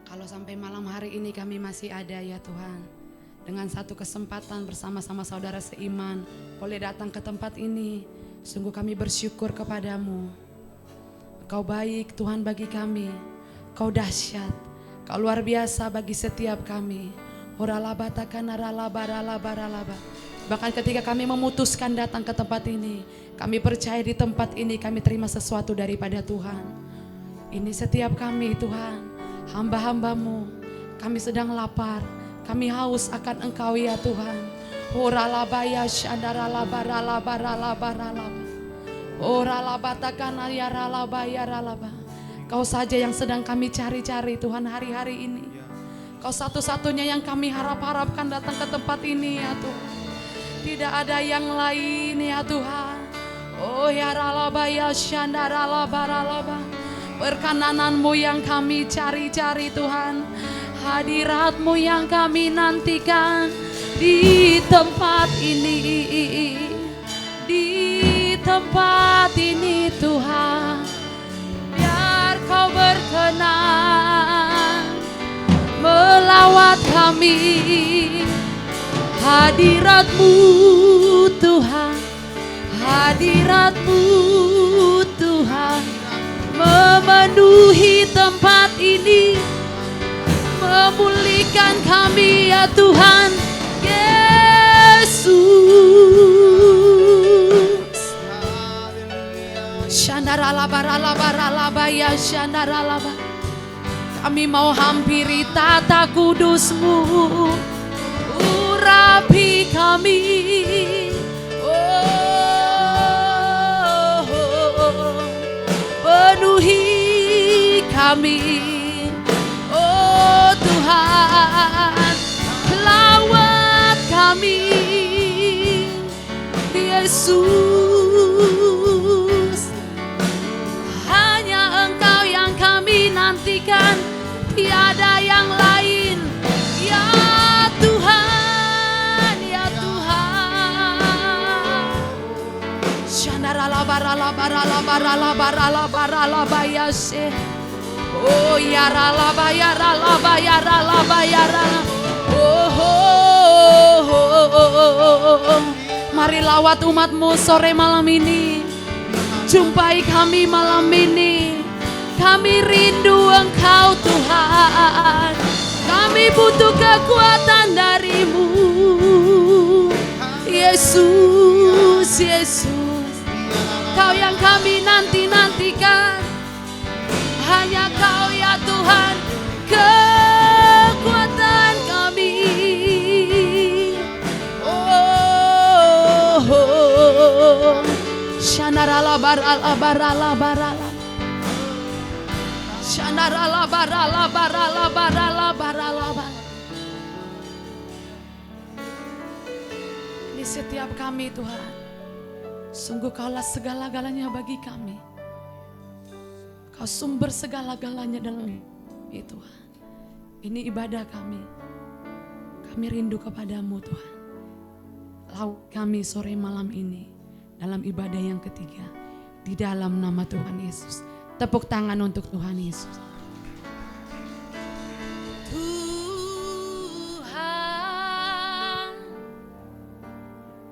Kalau sampai malam hari ini kami masih ada ya Tuhan, dengan satu kesempatan bersama-sama saudara seiman boleh datang ke tempat ini, sungguh kami bersyukur kepadamu. Kau baik Tuhan bagi kami, Kau dahsyat, Kau luar biasa bagi setiap kami. Bahkan ketika kami memutuskan datang ke tempat ini, kami percaya di tempat ini kami terima sesuatu daripada Tuhan. Ini setiap kami Tuhan, hamba-hambamu, kami sedang lapar, kami haus akan Engkau ya Tuhan. Kau saja yang sedang kami cari-cari Tuhan hari-hari ini. Kau satu-satunya yang kami harap-harapkan datang ke tempat ini ya Tuhan. Tidak ada yang lain ya Tuhan. Oh ya ralaba ya syandaralaba ralaba. Perkenananmu yang kami cari-cari Tuhan. Hadiratmu yang kami nantikan di tempat ini. Di tempat ini Tuhan. Biar Kau berkenan melawat kami. Hadirat-Mu Tuhan, hadirat-Mu Tuhan, memenuhi tempat ini, memulihkan kami ya Tuhan Yesus. Shandaralabaralabaralaba ya shandaralaba. Kami mau hampiri tata kudus-Mu, urapi kami. Penuhi kami, oh Tuhan, lawat kami, Yesus. Hanya Engkau yang kami nantikan, tiada yang lain, ya Tuhan, ya Tuhan. Shandaralabaralabaralabaralabaralabaralaba yase. Oh ya ralaba ya ralaba ya ralaba ya ralaba. Oh. Mari lawat umat-Mu sore malam ini. Jumpai kami malam ini. Kami rindu Engkau Tuhan. Kami butuh kekuatan dari-Mu, Yesus, Yesus. Kau yang kami nanti-nantikan. Hanya Kau ya Tuhan, kekuatan kami. Oh, shandaralabaralabaralabarala. Ini setiap kami Tuhan, sungguh Kaulah segala-galanya bagi kami. Kau sumber segala-galanya dalam ini Tuhan. Ini ibadah kami. Kami rindu kepadamu Tuhan. Laut kami sore malam ini dalam ibadah yang ketiga, di dalam nama Tuhan Yesus. Tepuk tangan untuk Tuhan Yesus. Tuhan,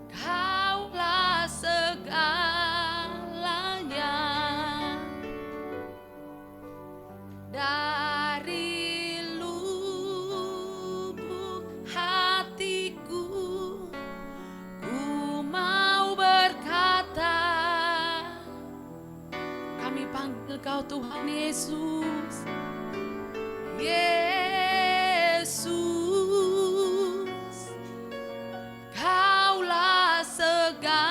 Kaulah segalanya. Dari lubuk hatiku, ku mau berkata, kami panggil Kau Tuhan Yesus. Yesus, Kaulah segalanya.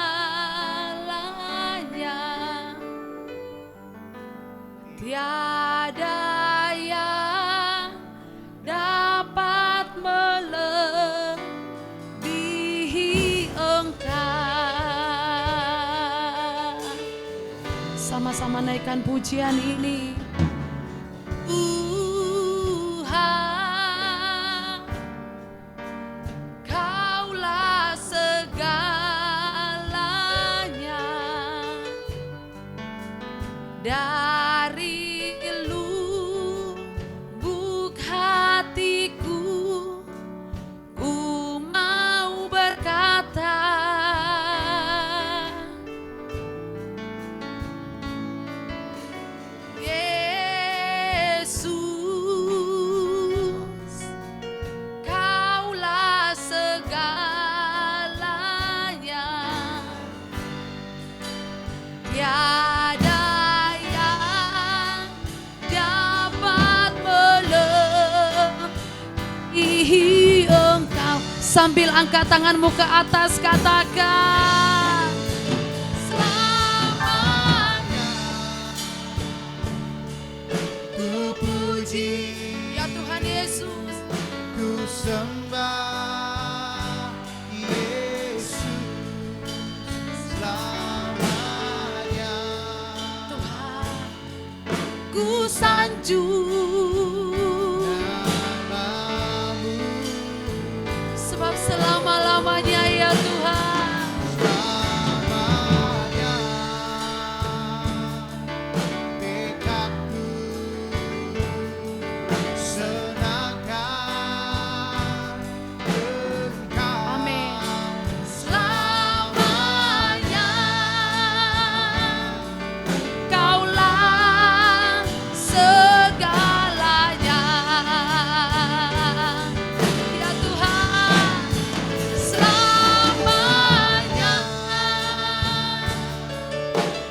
Tiada yang dapat melebihi Engkau. Sama-sama naikkan pujian ini. Tuhan, Kaulah segalanya. Dari lubuk hatiku ku mau berkata, Yesus, Kaulah segalanya. Tiada yang dapat melebihi Engkau. Sambil angkat tanganmu ke atas, katakan, selamanya Ku puji, ya Tuhan Yesus. ku sembah Yesus selamanya. Tuhan, ku sanjung Namamu sebab selama-lamanya ya Tuhan. selamanya. Tekadku senangkan Engkau. Amin. Selamanya Kaulah segalanya. Ya Tuhan, selamanya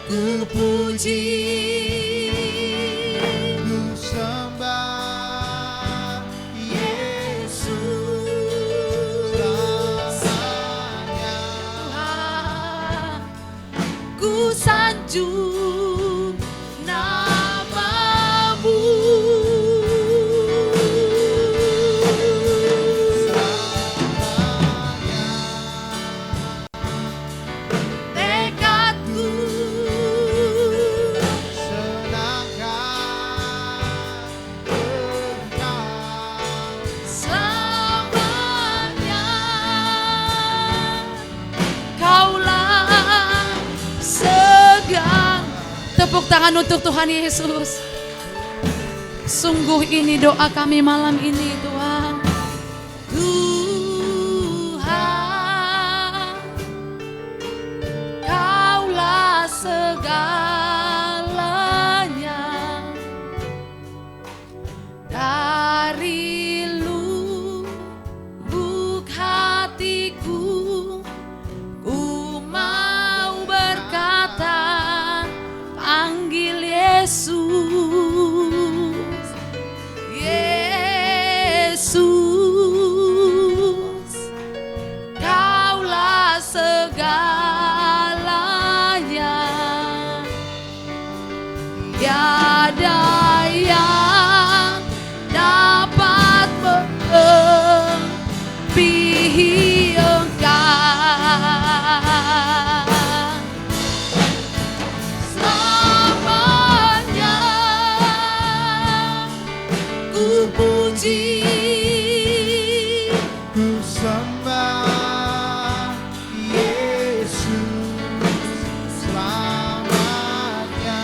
ku puji, Ku sembah Yesus selamanya. Tuhan, ku sanjung namamu. Tekadku Senangkan Engkau. selamanya Kaulah segalanya. Tepuk tangan untuk Tuhan Yesus. Sungguh ini doa kami malam ini, Tuhan. Tuhan, Kaulah segalanya. Dari lubuk hatiku ku mau berkata, panggil Yesus, Yesus, Kaulah segalanya. Tiada yang dapat melebihi Engkau. Selamanya ku puji, Ku sembah Yesus selamanya.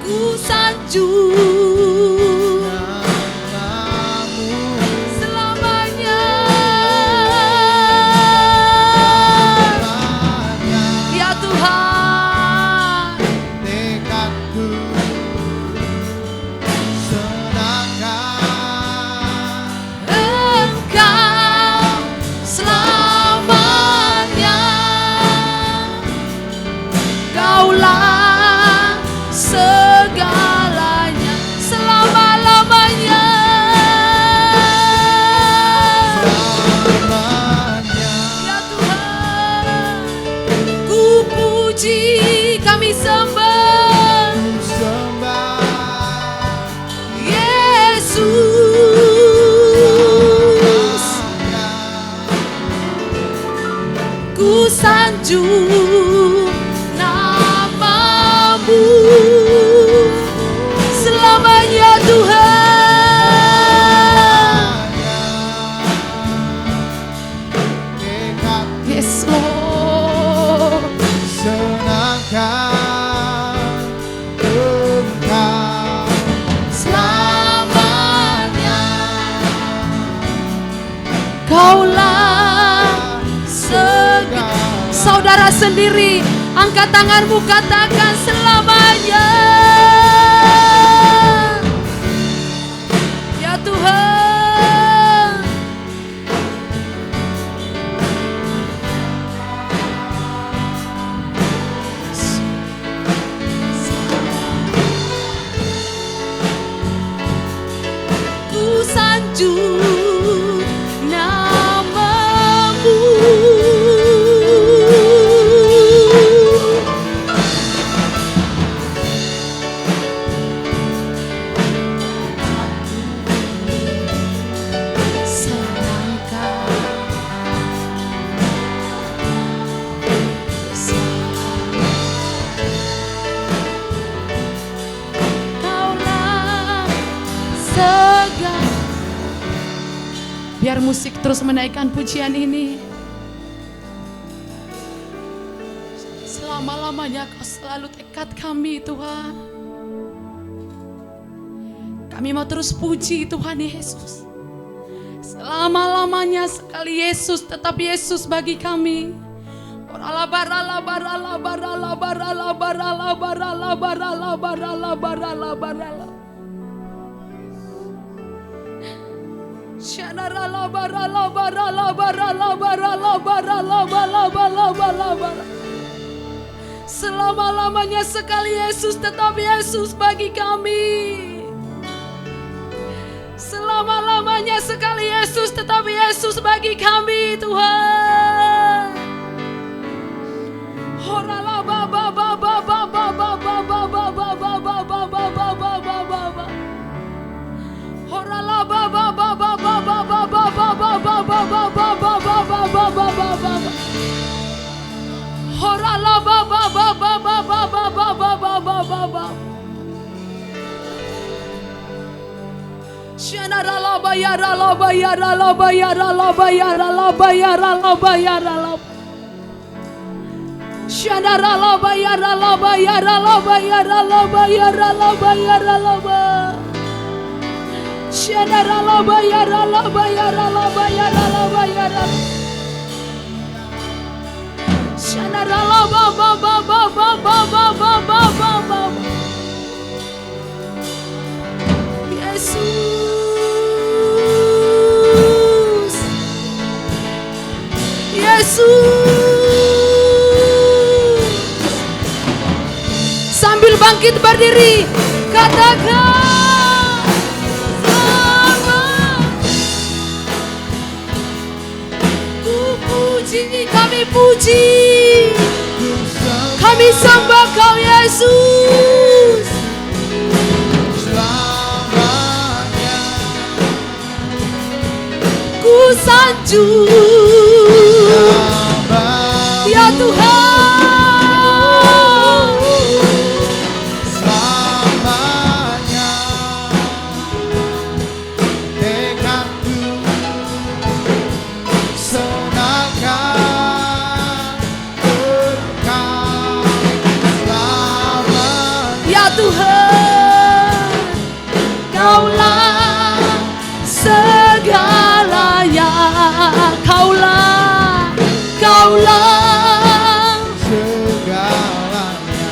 ku sanjung Namamu selamanya. selamanya. Ya Tuhan, Tekadku senangkan Engkau selamanya. Kaulah segalanya selama-lamanya. selamanya. Ya Tuhan, ku puji, kami sembah Ku sembah Yesus. Ku sanjung namamu selamanya Tuhan. Yes Lord. senangkan bisa sendiri. Angkat tanganmu, katakan selamanya. Ya Tuhan. Ku sanjung namamu. Biar musik terus menaikkan pujian ini. Selama-lamanya Kau selalu dekat kami Tuhan. Kami mau terus puji Tuhan Yesus. Selama-lamanya sekali Yesus, tetap Yesus bagi kami. Selama-lamanya sekali Yesus, tetap Yesus bagi kami. Selama-lamanya sekali Yesus, tetap Yesus bagi kami Tuhan. Sambil bangkit berdiri, katakan selamat. Ku puji, kami puji, kami sembah Kau Yesus. Selamanya Ku sanjung, ya Tuhan. selamanya dekatku senangkan berkah selamanya. Ya Tuhan, Kaulah segalanya. Kaulah Segalanya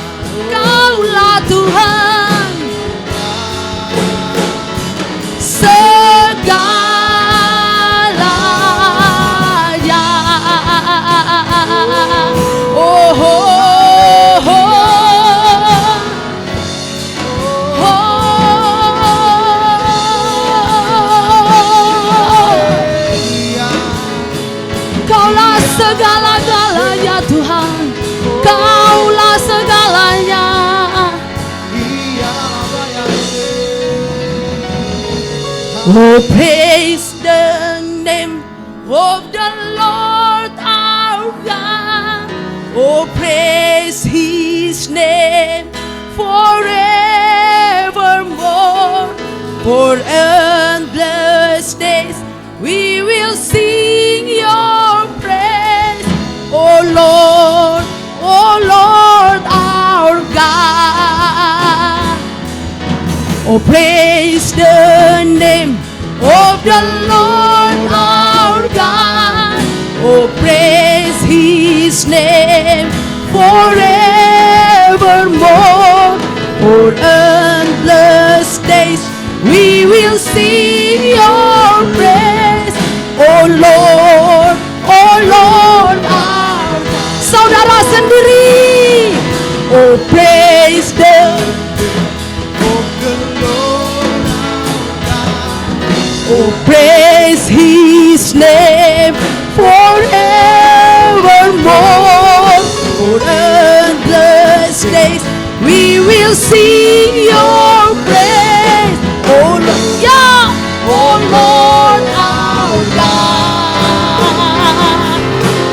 Kaulah Tuhan, segalanya. Oh, oh, oh, iya, Kaulah segala-galanya Tuhan, Kaulah segalanya. iya Oh, praise the name of the Lord our God. Oh, praise His name forevermore. For endless days we will sing your praise. Oh Lord our God. Oh, praise the name of the Lord our God. Oh, praise His His name forevermore. For endless days we will sing your praise. Oh Lord, our God. Saudara sendiri, oh praise the oh praise His name forevermore. For endless days we will sing your praise. Oh Lord, yeah, oh Lord our God.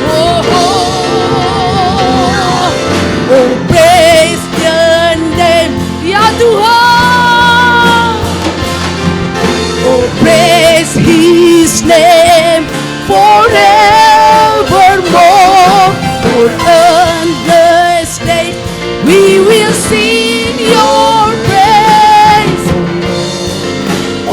Oh, oh, oh, praise the name, ya Tuhan. Oh, praise His name forevermore. For endless days we will sing your praise.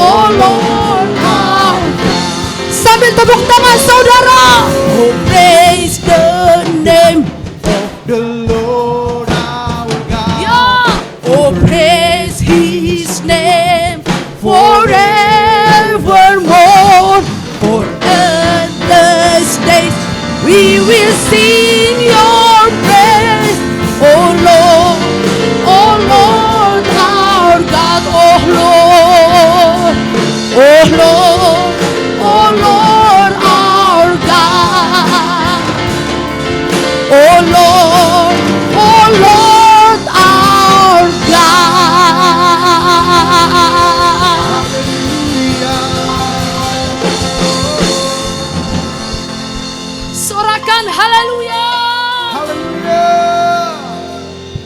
Oh Lord our God. Sambil tepuk tangan saudara. Oh, praise the name of the Lord our God. yeah. Oh, praise His name forevermore. For endless days we will sing your praise. Oh Lord our God. Oh Lord our God. Oh Lord our God. Sorakan haleluya. Haleluya.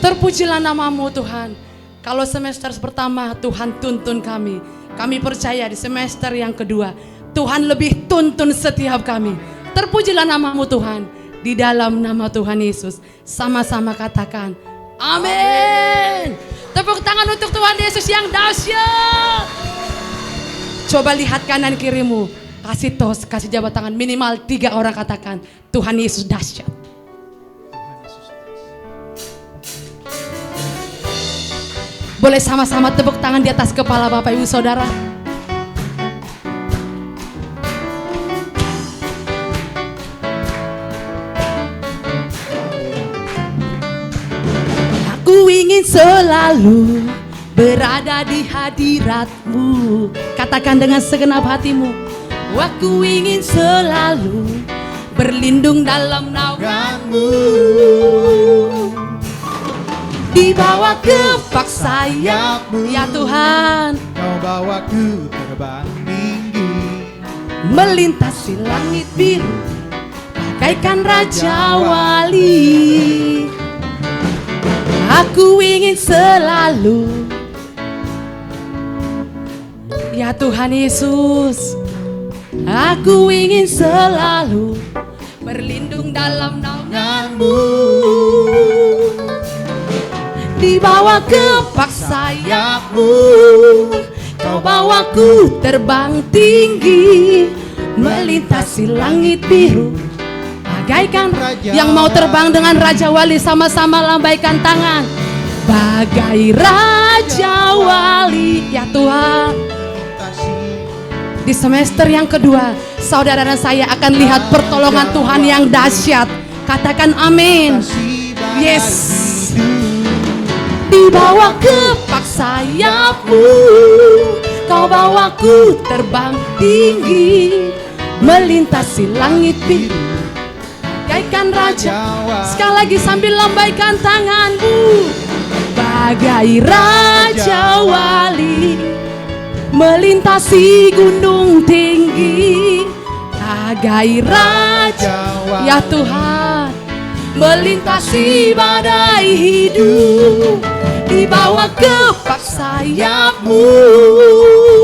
Terpujilah namamu Tuhan. Kalau semester pertama Tuhan tuntun kami, kami percaya di semester yang kedua Tuhan lebih tuntun setiap kami. Terpujilah namamu Tuhan. Di dalam nama Tuhan Yesus sama-sama katakan amin. Tepuk tangan untuk Tuhan Yesus yang dahsyat. Coba lihat kanan kirimu, kasih jabat tangan minimal 3 orang, katakan Tuhan Yesus dahsyat. Boleh sama-sama tepuk tangan di atas kepala Bapak Ibu Saudara. Aku ingin selalu berada di hadirat-Mu. Katakan dengan segenap hatimu. Aku ingin selalu berlindung dalam naungan-Mu. Di bawah kepak sayap-Mu, ya Tuhan. Kau bawaku terbang tinggi, melintasi langit biru bagaikan Raja Wali. Aku ingin selalu, ya Tuhan Yesus, aku ingin selalu berlindung dalam naungan-Mu. Di bawah kepak sayap-Mu, Kau bawaku terbang tinggi, melintasi langit biru bagaikan Raja. Yang mau terbang dengan Raja Wali sama-sama lambaikan tangan. Bagai Raja Wali, ya Tuhan. Di semester yang kedua, saudara dan saya akan lihat pertolongan Tuhan yang dahsyat. Katakan amin. Yes. Di bawah kepak sayap-Mu, Kau bawaku terbang tinggi, melintasi langit biru bagaikan Raja. Sekali lagi sambil lambaikan tanganmu. Bagai Raja Wali, melintasi gunung tinggi. Bagai Raja, ya Tuhan, melintasi badai hidup. Di bawah kepak sayap-Mu,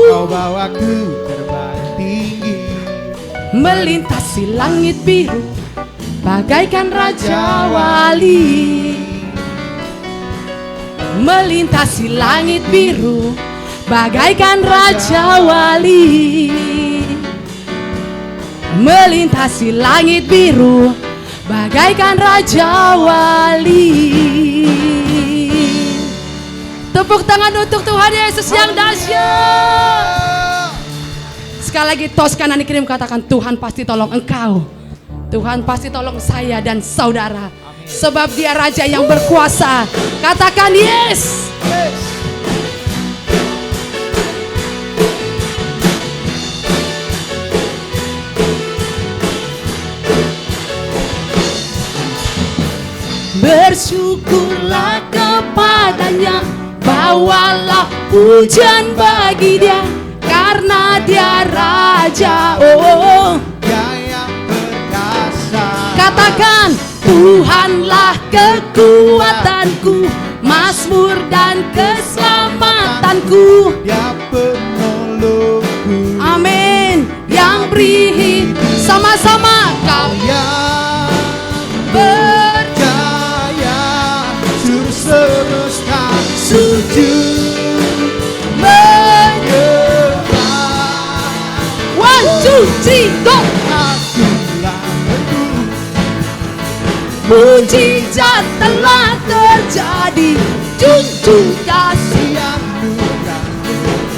Kau bawaku terbang tinggi, melintasi langit biru bagaikan Raja Wali. Melintasi langit biru bagaikan Raja Wali. Melintasi langit biru bagaikan Raja Wali. Tepuk tangan untuk Tuhan Yesus yang dahsyat. Sekali lagi tos kanan dikirim katakan, Tuhan pasti tolong engkau. Tuhan pasti tolong saya dan saudara. Sebab dia Raja yang berkuasa. Katakan yes. Bersyukurlah kepadanya, bawalah pujian bagi dia, karena dia Raja. Oh, Dia yang perkasa. katakan, Tuhanlah kekuatanku, Mazmur dan keselamatanku. Dia penolongku. Amin. Yang beri hidup, sama-sama kau Yang berjaya seluruh semesta sujud menyembah. 1, 2, 3, go. Akulah teguh, Mujizat telah terjadi, junjung kasih yang bukan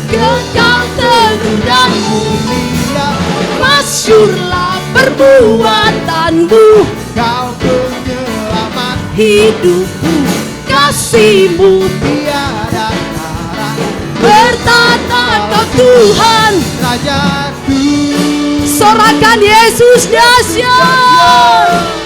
kekal teguh dan mulia. masyurlah perbuatanmu, Kau penyelamat, hidupku kasihmu tiada tara. bertata kau Tuhan. Rajaku, Sorakan Yesus dahsyat.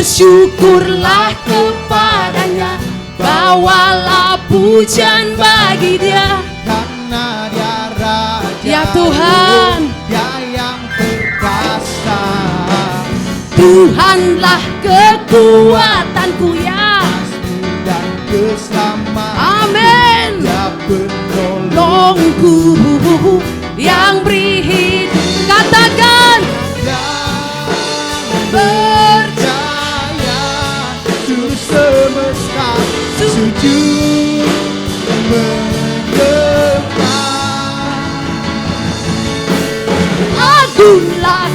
Bersyukurlah kepadanya, bawalah pujian bagi dia. karena dia Raja. Ya Tuhan, Dia yang perkasa. Tuhanlah kekuatanku ya. Dan keselamatan. Amin. Dia penolong. Tolongku yang beri hidup. Katakan, Percaya seluruh semesta sujud menyembah. agunglah,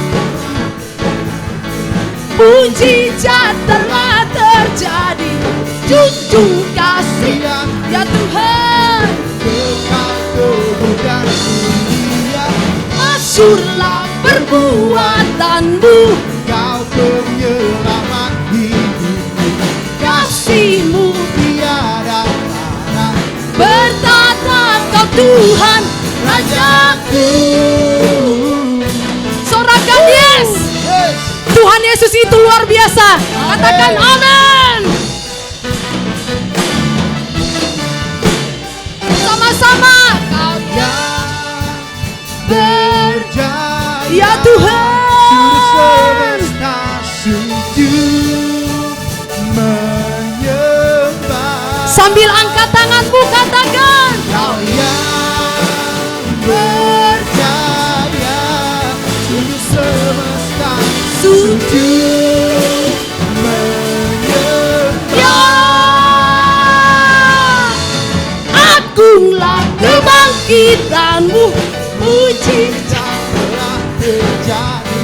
mujizat telah terjadi, junjung kasih ya Tuhan. Kekal teguh dan mulia. Masyurlah perbuatanmu, Kau penyelamat hidupku. kasihmu Tiada tara. bertata kau Tuhan Rajaku. Sorakan yes. Yes. Tuhan Yesus itu luar biasa. Katakan amin. Sama-sama kau Berjaya ya Tuhan. semesta sujud menyembah. Sambil angkat tanganmu katakan, Kau yang berjaya seluruh semesta sujud menyembah. ya agunglah kebangkitanmu, mujizat Telah terjadi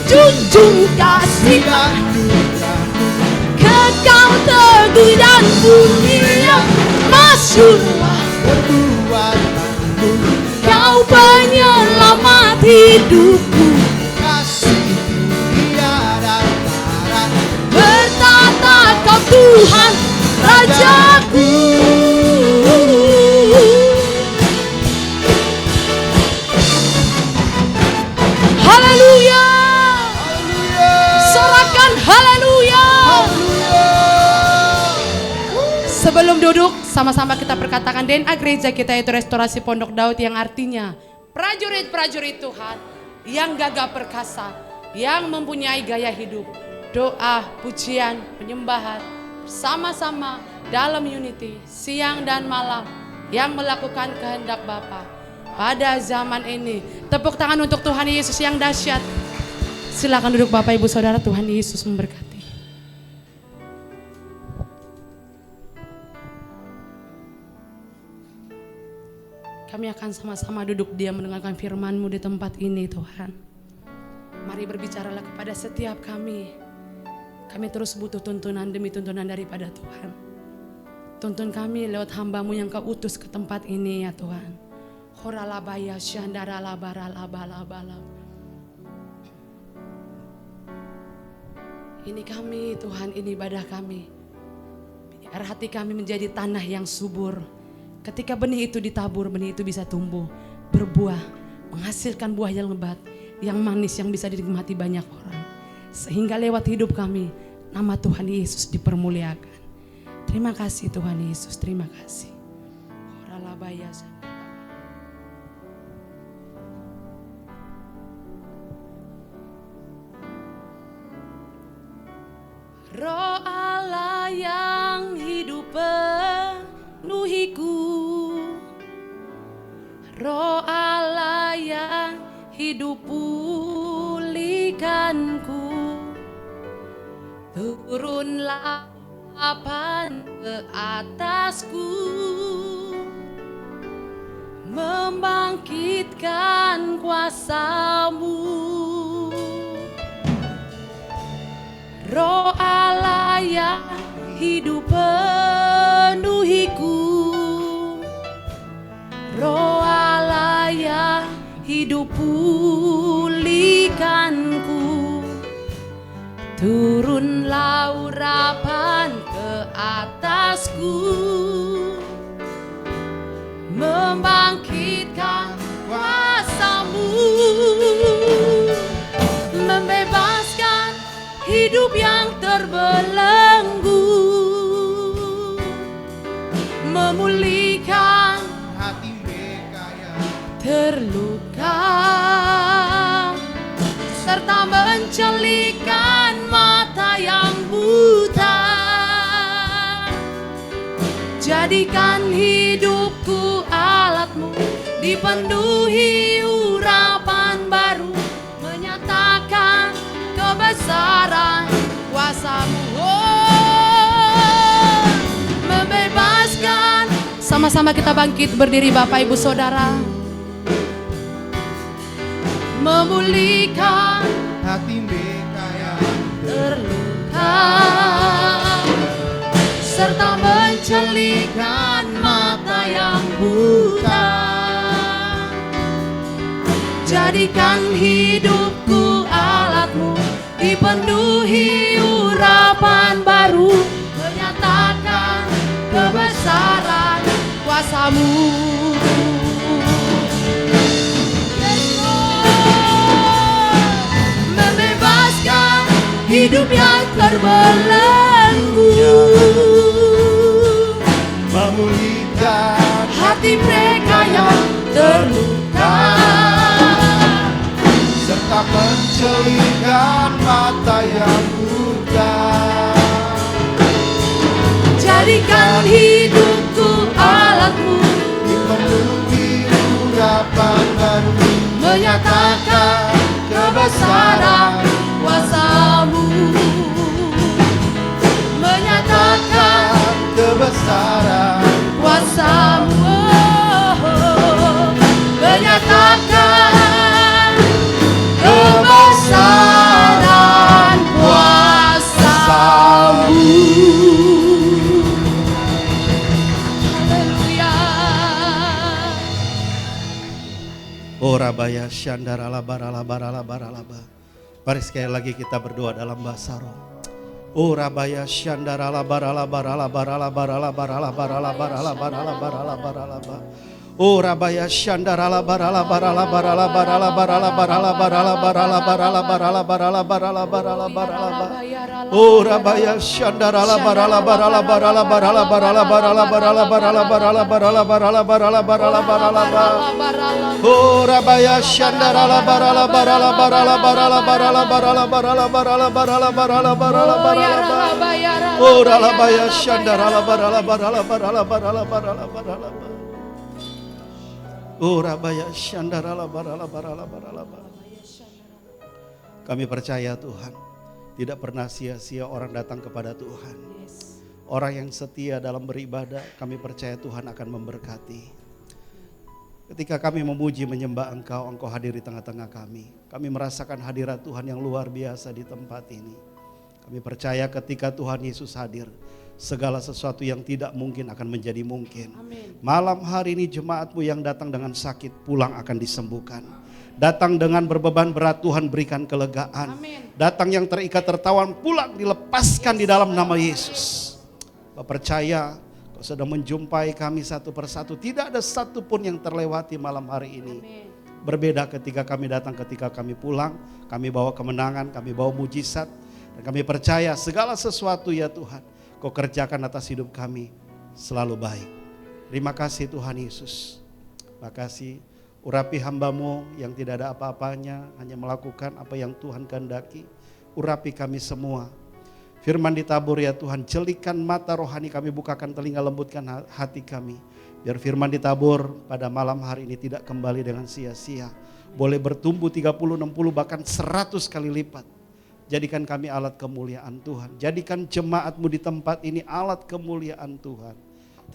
junjung kasih dan dukamu. kekal teguh dan mulia. Masyurlah Perbuatanmu kau penyelamat hidupku, kasih tiada tara. bertata kau Tuhan Rajaku. Haleluya. Sorakan haleluya. Sebelum duduk, sama-sama kita perkatakan DNA gereja kita itu Restorasi Pondok Daud, yang artinya prajurit-prajurit Tuhan yang gagah perkasa, yang mempunyai gaya hidup, doa, pujian, penyembahan, sama-sama dalam unity, siang dan malam, yang melakukan kehendak Bapa pada zaman ini. Tepuk tangan untuk Tuhan Yesus yang dahsyat. Silakan duduk Bapak Ibu Saudara, Tuhan Yesus memberkati. kami akan sama-sama duduk diam mendengarkan firman-Mu di tempat ini Tuhan. Mari berbicaralah kepada setiap kami. Kami terus butuh tuntunan demi tuntunan daripada Tuhan. Tuntun kami lewat hamba-Mu yang Kau utus ke tempat ini ya Tuhan. Horalabaya syandaralabaralabalabala. Ini kami Tuhan, ini ibadah kami. Biar hati kami menjadi tanah yang subur. Ketika benih itu ditabur, benih itu bisa tumbuh, berbuah, menghasilkan buah yang lebat, yang manis, yang bisa dinikmati banyak orang. Sehingga lewat hidup kami, nama Tuhan Yesus dipermuliakan. Terima kasih Tuhan Yesus, terima kasih. Horalabaya. Roh Allah yang hidup penuhiku, Roh Allah yang hidup pulihkanku, turunlah ke atasku, membangkitkan kuasa-Mu. Roh Allah yang hidup penuhiku, Roh Allah yang hidup pulihkanku, turunlah urapan ke atasku, membangkitkan kuasa-Mu, membebaskan hidup yang terbelenggu, memulihkan hati mereka yang terluka, serta mencelikkan mata yang buta. Jadikan hidupku alat-Mu, dipenuhi urapan baru, menyatakan kebesaran kuasa-Mu. Oh, membebaskan. Sama-sama kita bangkit berdiri Bapak Ibu Saudara. Memulihkan hati mereka yang terluka, serta mencelikkan mata yang buta. Jadikan hidupku alat-Mu, dipenuhi urapan baru, menyatakan kebesaran kuasa-Mu. Membebaskan hidup yang terbelenggu, memulihkan hati mereka yang terluka, serta mencelikkan mata yang buta. Jadikan hidupku alat-Mu, Dipenuhi urapan baru, menyatakan kebesaran kuasa-Mu, menyatakan kebesaran kuasa-Mu, oh, menyatakan kebesaran kuasa-Mu. Haleluya. Ora baya syandarala barala barala baralaba. Mari sekali lagi kita berdoa dalam bahasa roh. Ora baya syandarala barala barala barala barala barala barala barala barala barala baralaba. Ora baya syandarala barala barala barala barala barala barala barala barala barala barala barala barala barala baralaba. Ora baya syandarala barala barala barala barala barala barala barala barala barala barala barala barala barala baralaba. Ora baya syandarala barala barala barala barala barala barala barala barala barala barala barala baralaba. Ora la baya syandarala barala barala barala barala barala baralaba. Ora baya syandarala barala barala barala barala. Kami percaya Tuhan, tidak pernah sia-sia orang datang kepada Tuhan. Orang yang setia dalam beribadah, kami percaya Tuhan akan memberkati. Ketika kami memuji menyembah Engkau, Engkau hadir di tengah-tengah kami. Kami merasakan hadirat Tuhan yang luar biasa di tempat ini. Kami percaya ketika Tuhan Yesus hadir, segala sesuatu yang tidak mungkin akan menjadi mungkin. Amin. Malam hari ini jemaat-Mu yang datang dengan sakit pulang akan disembuhkan. Datang dengan berbeban berat Tuhan berikan kelegaan. Amin. Datang yang terikat tertawan pulang dilepaskan di dalam nama Yesus. Bapak percaya Kau sedang menjumpai kami satu persatu. Tidak ada satupun yang terlewati malam hari ini. Amin. Berbeda ketika kami datang, ketika kami pulang. Kami bawa kemenangan, kami bawa mujizat. Dan kami percaya segala sesuatu ya Tuhan, Kau kerjakan atas hidup kami selalu baik. Terima kasih Tuhan Yesus. Terima kasih. Urapi hamba-Mu yang tidak ada apa-apanya, hanya melakukan apa yang Tuhan kehendaki. Urapi kami semua. Firman ditabur ya Tuhan, jelikan mata rohani kami, bukakan telinga, lembutkan hati kami. Biar firman ditabur pada malam hari ini tidak kembali dengan sia-sia. Boleh bertumbuh 30, 60 bahkan 100 kali lipat. Jadikan kami alat kemuliaan Tuhan. Jadikan jemaat-Mu di tempat ini alat kemuliaan Tuhan.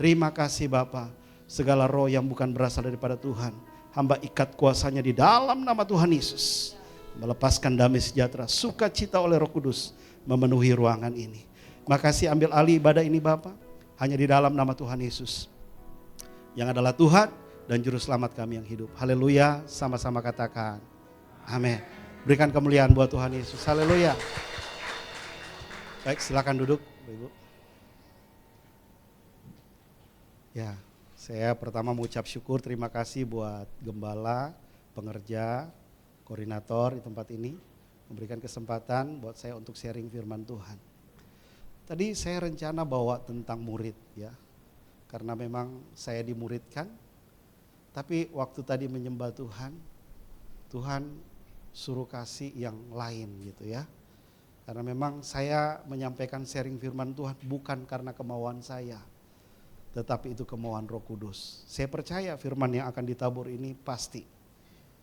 Terima kasih Bapa. Segala roh yang bukan berasal daripada Tuhan, hamba ikat kuasanya di dalam nama Tuhan Yesus. Melepaskan damai sejahtera, sukacita oleh Roh Kudus memenuhi ruangan ini. Makasih, ambil alih ibadah ini Bapa, hanya di dalam nama Tuhan Yesus yang adalah Tuhan dan Juru Selamat kami yang hidup. Haleluya, sama-sama katakan amin. Berikan kemuliaan buat Tuhan Yesus. Haleluya. Baik, silakan duduk Ibu. Ya, saya pertama mengucap syukur, terima kasih buat gembala, pengerja, koordinator di tempat ini, memberikan kesempatan buat saya untuk sharing firman Tuhan. Tadi saya rencana bawa tentang murid ya, karena memang saya dimuridkan. Tapi waktu tadi menyembah Tuhan, Tuhan suruh kasih yang lain gitu ya. Karena memang saya menyampaikan sharing firman Tuhan bukan karena kemauan saya, tetapi itu kemauan Roh Kudus. Saya percaya firman yang akan ditabur ini pasti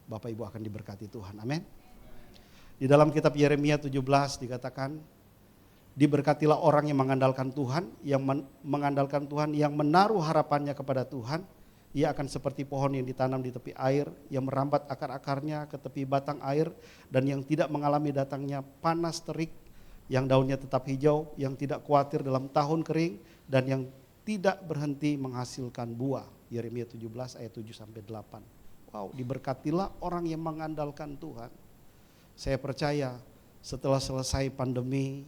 Bapak Ibu akan diberkati Tuhan. Amin. Di dalam kitab Yeremia 17 dikatakan, diberkatilah orang yang mengandalkan Tuhan, mengandalkan Tuhan, yang menaruh harapannya kepada Tuhan. Ia akan seperti pohon yang ditanam di tepi air, yang merambat akar-akarnya ke tepi batang air, dan yang tidak mengalami datangnya panas terik, yang daunnya tetap hijau, yang tidak khawatir dalam tahun kering, dan yang tidak berhenti menghasilkan buah. Yeremia 17 ayat 7-8. Wow, diberkatilah orang yang mengandalkan Tuhan. Saya percaya setelah selesai pandemi,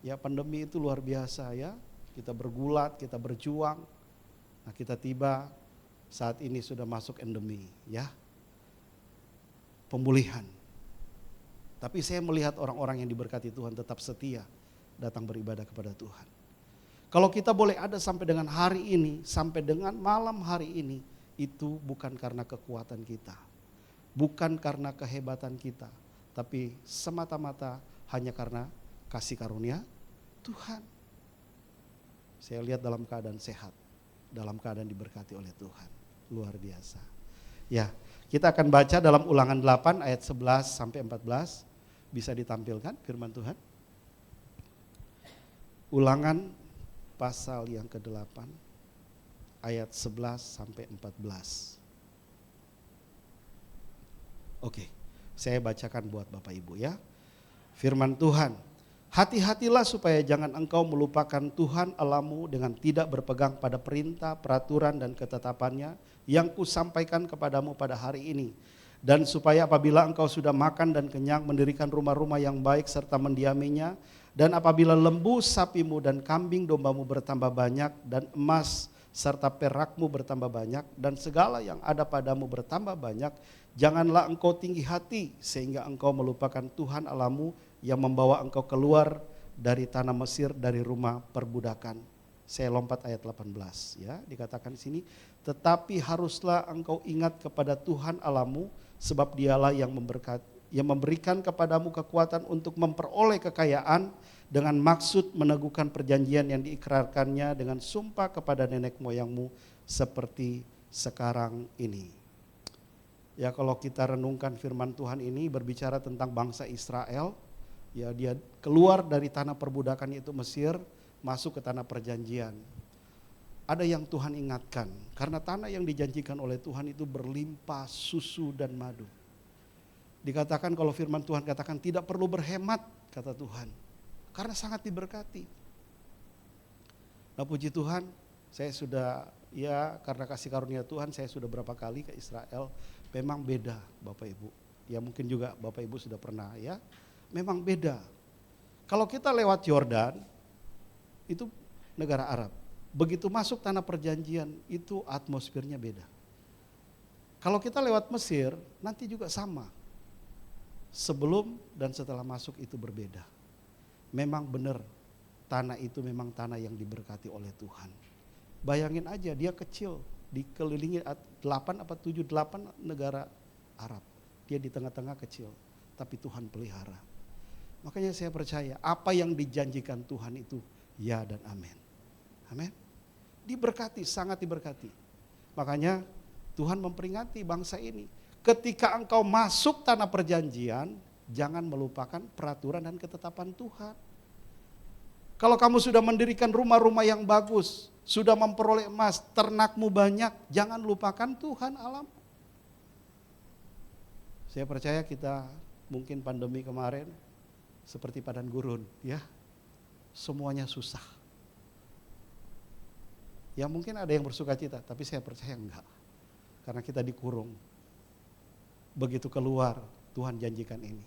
ya pandemi itu luar biasa ya. Kita bergulat, kita berjuang. Nah kita tiba saat ini sudah masuk endemi ya. Pemulihan. Tapi saya melihat orang-orang yang diberkati Tuhan tetap setia datang beribadah kepada Tuhan. Kalau kita boleh ada sampai dengan hari ini, sampai dengan malam hari ini, itu bukan karena kekuatan kita. Bukan karena kehebatan kita, tapi semata-mata hanya karena kasih karunia Tuhan. Saya lihat dalam keadaan sehat, dalam keadaan diberkati oleh Tuhan. Luar biasa. Ya, kita akan baca dalam Ulangan 8 ayat 11-14. Bisa ditampilkan firman Tuhan. Ulangan pasal yang ke-8 ayat 11-14. Oke, saya bacakan buat Bapak Ibu ya. Firman Tuhan, hati-hatilah supaya jangan engkau melupakan Tuhan Allahmu dengan tidak berpegang pada perintah, peraturan dan ketetapannya yang kusampaikan kepadamu pada hari ini. Dan supaya apabila engkau sudah makan dan kenyang, mendirikan rumah-rumah yang baik serta mendiaminya, dan apabila lembu sapimu dan kambing dombamu bertambah banyak, dan emas serta perakmu bertambah banyak, dan segala yang ada padamu bertambah banyak, janganlah engkau tinggi hati sehingga engkau melupakan Tuhan Allahmu yang membawa engkau keluar dari tanah Mesir, dari rumah perbudakan. Saya lompat ayat 18 ya, dikatakan di sini, tetapi haruslah engkau ingat kepada Tuhan Allahmu, sebab dialah yang memberikan kepadamu kekuatan untuk memperoleh kekayaan, dengan maksud meneguhkan perjanjian yang diikrarkannya dengan sumpah kepada nenek moyangmu seperti sekarang ini. Ya, kalau kita renungkan firman Tuhan ini berbicara tentang bangsa Israel, ya dia keluar dari tanah perbudakan itu Mesir, masuk ke tanah perjanjian. ada yang Tuhan ingatkan. Karena tanah yang dijanjikan oleh Tuhan itu berlimpah susu dan madu. Dikatakan kalau firman Tuhan katakan tidak perlu berhemat, kata Tuhan. Karena sangat diberkati. Nah puji Tuhan, saya sudah karena kasih karunia Tuhan saya sudah berapa kali ke Israel. Memang beda Bapak Ibu. Ya mungkin juga Bapak Ibu sudah pernah ya. Memang beda. Kalau kita lewat Yordan, itu negara Arab. Begitu masuk tanah perjanjian, itu atmosfernya beda. Kalau kita lewat Mesir, nanti juga sama. Sebelum dan setelah masuk itu berbeda. Memang benar, tanah itu memang tanah yang diberkati oleh Tuhan. Bayangin aja, dia kecil, dikelilingi 8 negara Arab. Dia di tengah-tengah kecil, tapi Tuhan pelihara. Makanya saya percaya apa yang dijanjikan Tuhan itu ya dan amin. Amin. Diberkati, sangat diberkati. Makanya Tuhan memperingati bangsa ini. Ketika engkau masuk tanah perjanjian, jangan melupakan peraturan dan ketetapan Tuhan. Kalau kamu sudah mendirikan rumah-rumah yang bagus, sudah memperoleh emas, ternakmu banyak, jangan lupakan Tuhan alam. Saya percaya kita mungkin pandemi kemarin seperti padang gurun ya. Semuanya susah. Ya mungkin ada yang bersuka cita, tapi saya percaya enggak. Karena kita dikurung. Begitu keluar, Tuhan janjikan ini.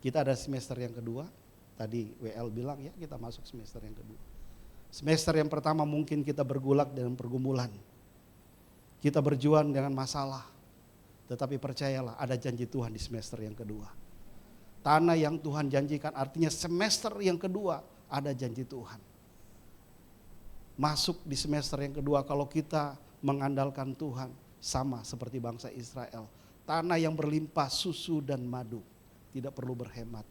Kita ada semester yang kedua, tadi WL bilang ya kita masuk semester yang kedua. Semester yang pertama mungkin kita bergulak dengan pergumulan. Kita berjuang dengan masalah. Tetapi percayalah ada janji Tuhan di semester yang kedua. Tanah yang Tuhan janjikan artinya semester yang kedua ada janji Tuhan. Masuk di semester yang kedua kalau kita mengandalkan Tuhan sama seperti bangsa Israel. Tanah yang berlimpah susu dan madu, tidak perlu berhemat.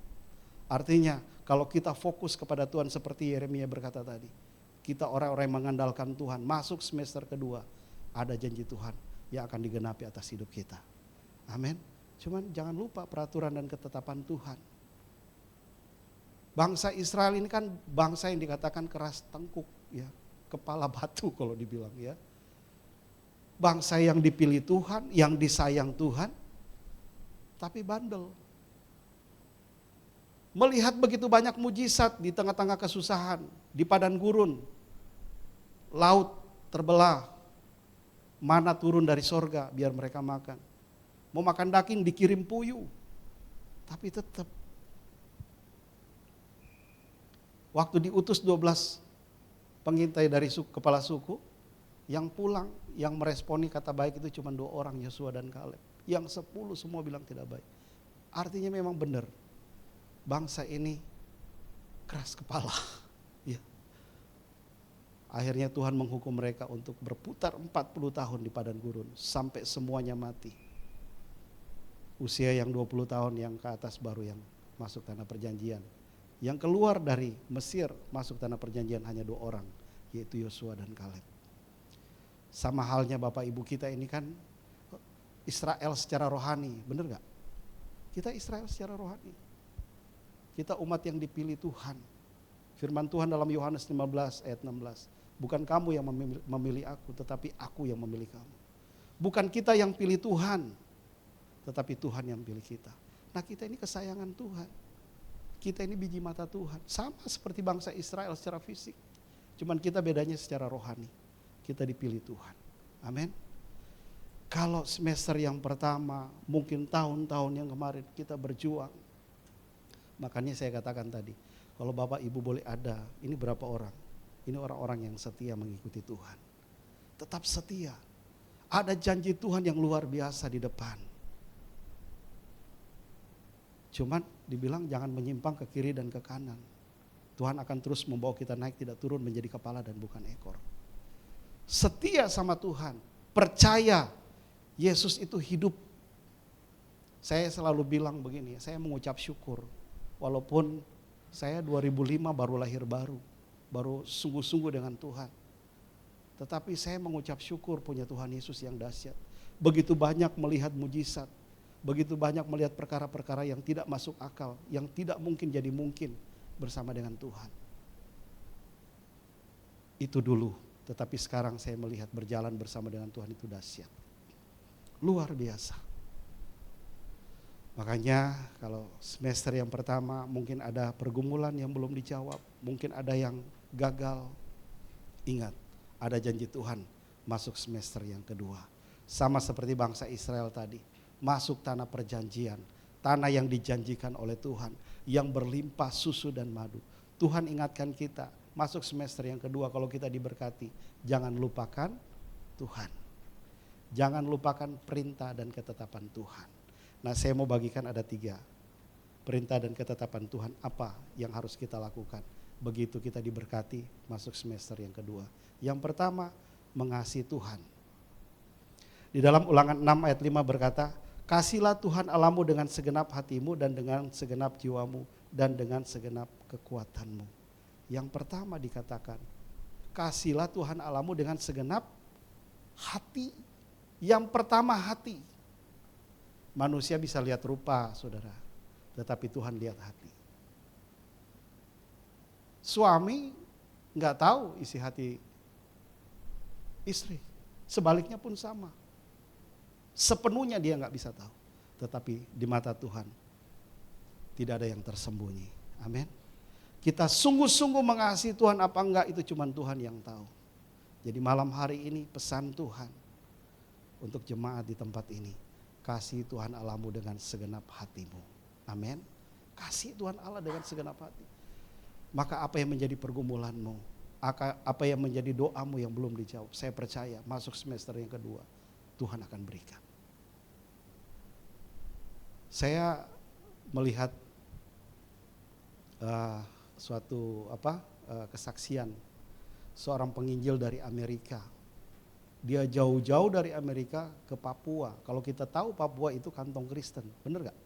Artinya kalau kita fokus kepada Tuhan seperti Yeremia berkata tadi. Kita orang-orang yang mengandalkan Tuhan masuk semester kedua ada janji Tuhan yang akan digenapi atas hidup kita. Amin. Cuman jangan lupa peraturan dan ketetapan Tuhan. Bangsa Israel ini kan bangsa yang dikatakan keras tengkuk ya, kepala batu kalau dibilang ya. Bangsa yang dipilih Tuhan, yang disayang Tuhan, tapi bandel. Melihat begitu banyak mujizat di tengah-tengah kesusahan, di padang gurun, laut terbelah, mana turun dari sorga biar mereka makan. Mau makan daging dikirim puyuh, tapi tetap. Waktu diutus 12 pengintai dari kepala suku, yang pulang, yang meresponi kata baik itu cuma 2 orang, Yosua dan Kaleb. Yang 10 semua bilang tidak baik. Artinya memang benar, bangsa ini keras kepala. Ya. Akhirnya Tuhan menghukum mereka untuk berputar 40 tahun di padang gurun sampai semuanya mati. Usia yang 20 tahun yang ke atas baru yang masuk tanah perjanjian. Yang keluar dari Mesir masuk tanah perjanjian hanya 2 orang, yaitu Yosua dan Kaleb. Sama halnya Bapak Ibu kita ini kan Israel secara rohani, benar gak? Kita Israel secara rohani. Kita umat yang dipilih Tuhan. Firman Tuhan dalam Yohanes 15 ayat 16. Bukan kamu yang memilih aku, tetapi aku yang memilih kamu. Bukan kita yang pilih Tuhan, tetapi Tuhan yang pilih kita. Nah kita ini kesayangan Tuhan. Kita ini biji mata Tuhan. Sama seperti bangsa Israel secara fisik. Cuman kita bedanya secara rohani. Kita dipilih Tuhan. Amin. Kalau semester yang pertama, mungkin tahun-tahun yang kemarin kita berjuang. Makanya saya katakan tadi, kalau Bapak Ibu boleh ada, ini berapa orang? Ini orang-orang yang setia mengikuti Tuhan. Tetap setia. Ada janji Tuhan yang luar biasa di depan. Cuman dibilang jangan menyimpang ke kiri dan ke kanan. Tuhan akan terus membawa kita naik, tidak turun menjadi kepala dan bukan ekor. Setia sama Tuhan, percaya Yesus itu hidup. Saya selalu bilang begini, saya mengucap syukur. Walaupun saya 2005 baru lahir baru sungguh-sungguh dengan Tuhan. Tetapi saya mengucap syukur punya Tuhan Yesus yang dahsyat. Begitu banyak melihat mujizat. Begitu banyak melihat perkara-perkara yang tidak masuk akal, yang tidak mungkin jadi mungkin bersama dengan Tuhan. itu dulu. Tetapi sekarang saya melihat berjalan bersama dengan Tuhan itu dahsyat. Luar biasa. Makanya kalau semester yang pertama mungkin ada pergumulan yang belum dijawab. Mungkin ada yang gagal. Ingat, ada janji Tuhan masuk semester yang kedua. Sama seperti bangsa Israel tadi. Masuk tanah perjanjian. Tanah yang dijanjikan oleh Tuhan. Yang berlimpah susu dan madu. Tuhan ingatkan kita, masuk semester yang kedua kalau kita diberkati, jangan lupakan Tuhan. Jangan lupakan perintah dan ketetapan Tuhan. Nah, saya mau bagikan ada 3. Perintah dan ketetapan Tuhan apa yang harus kita lakukan begitu kita diberkati masuk semester yang kedua. Yang pertama, mengasihi Tuhan. Di dalam Ulangan 6 ayat 5 berkata, kasihlah Tuhan Allahmu dengan segenap hatimu dan dengan segenap jiwamu dan dengan segenap kekuatanmu. Yang pertama dikatakan, kasihlah Tuhan Allahmu dengan segenap hati. Yang pertama hati. Manusia bisa lihat rupa, saudara, tetapi Tuhan lihat hati. Suami nggak tahu isi hati istri, sebaliknya pun sama. Sepenuhnya dia nggak bisa tahu, tetapi di mata Tuhan tidak ada yang tersembunyi. Amin. Kita sungguh-sungguh mengasihi Tuhan apa enggak itu cuma Tuhan yang tahu. Jadi malam hari ini pesan Tuhan untuk jemaat di tempat ini. Kasih Tuhan Allahmu dengan segenap hatimu. Amin. Kasih Tuhan Allah dengan segenap hati. Maka apa yang menjadi pergumulanmu, apa yang menjadi doamu yang belum dijawab, saya percaya masuk semester yang kedua Tuhan akan berikan. Saya melihat suatu kesaksian seorang penginjil dari Amerika. Dia jauh-jauh dari Amerika ke Papua. Kalau kita tahu Papua itu kantong Kristen, benar gak?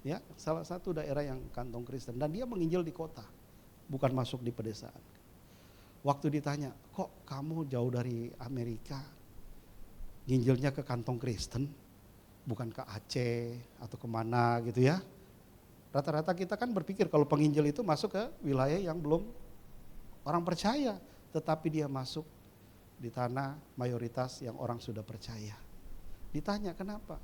Ya, salah satu daerah yang kantong Kristen. Dan dia menginjil di kota, bukan masuk di pedesaan. Waktu ditanya, kok kamu jauh dari Amerika, nginjilnya ke kantong Kristen, bukan ke Aceh atau kemana gitu ya. Rata-rata kita kan berpikir kalau penginjil itu masuk ke wilayah yang belum orang percaya. Tetapi dia masuk di tanah mayoritas yang orang sudah percaya. Ditanya kenapa?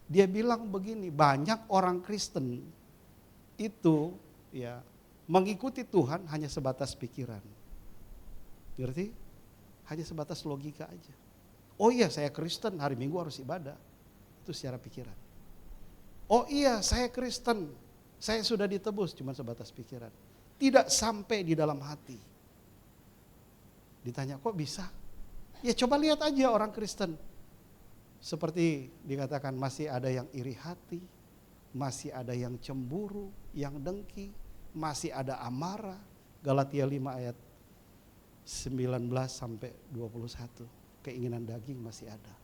Dia bilang begini, banyak orang Kristen itu ya mengikuti Tuhan hanya sebatas pikiran. Ngerti? Hanya sebatas logika aja. Oh iya saya Kristen, hari Minggu harus ibadah. Itu secara pikiran. Oh iya saya Kristen, saya sudah ditebus, cuma sebatas pikiran. Tidak sampai di dalam hati. Ditanya kok bisa? Ya coba lihat aja orang Kristen. Seperti dikatakan masih ada yang iri hati, masih ada yang cemburu, yang dengki, masih ada amarah. Galatia 5 ayat 19 sampai 21. Keinginan daging masih ada.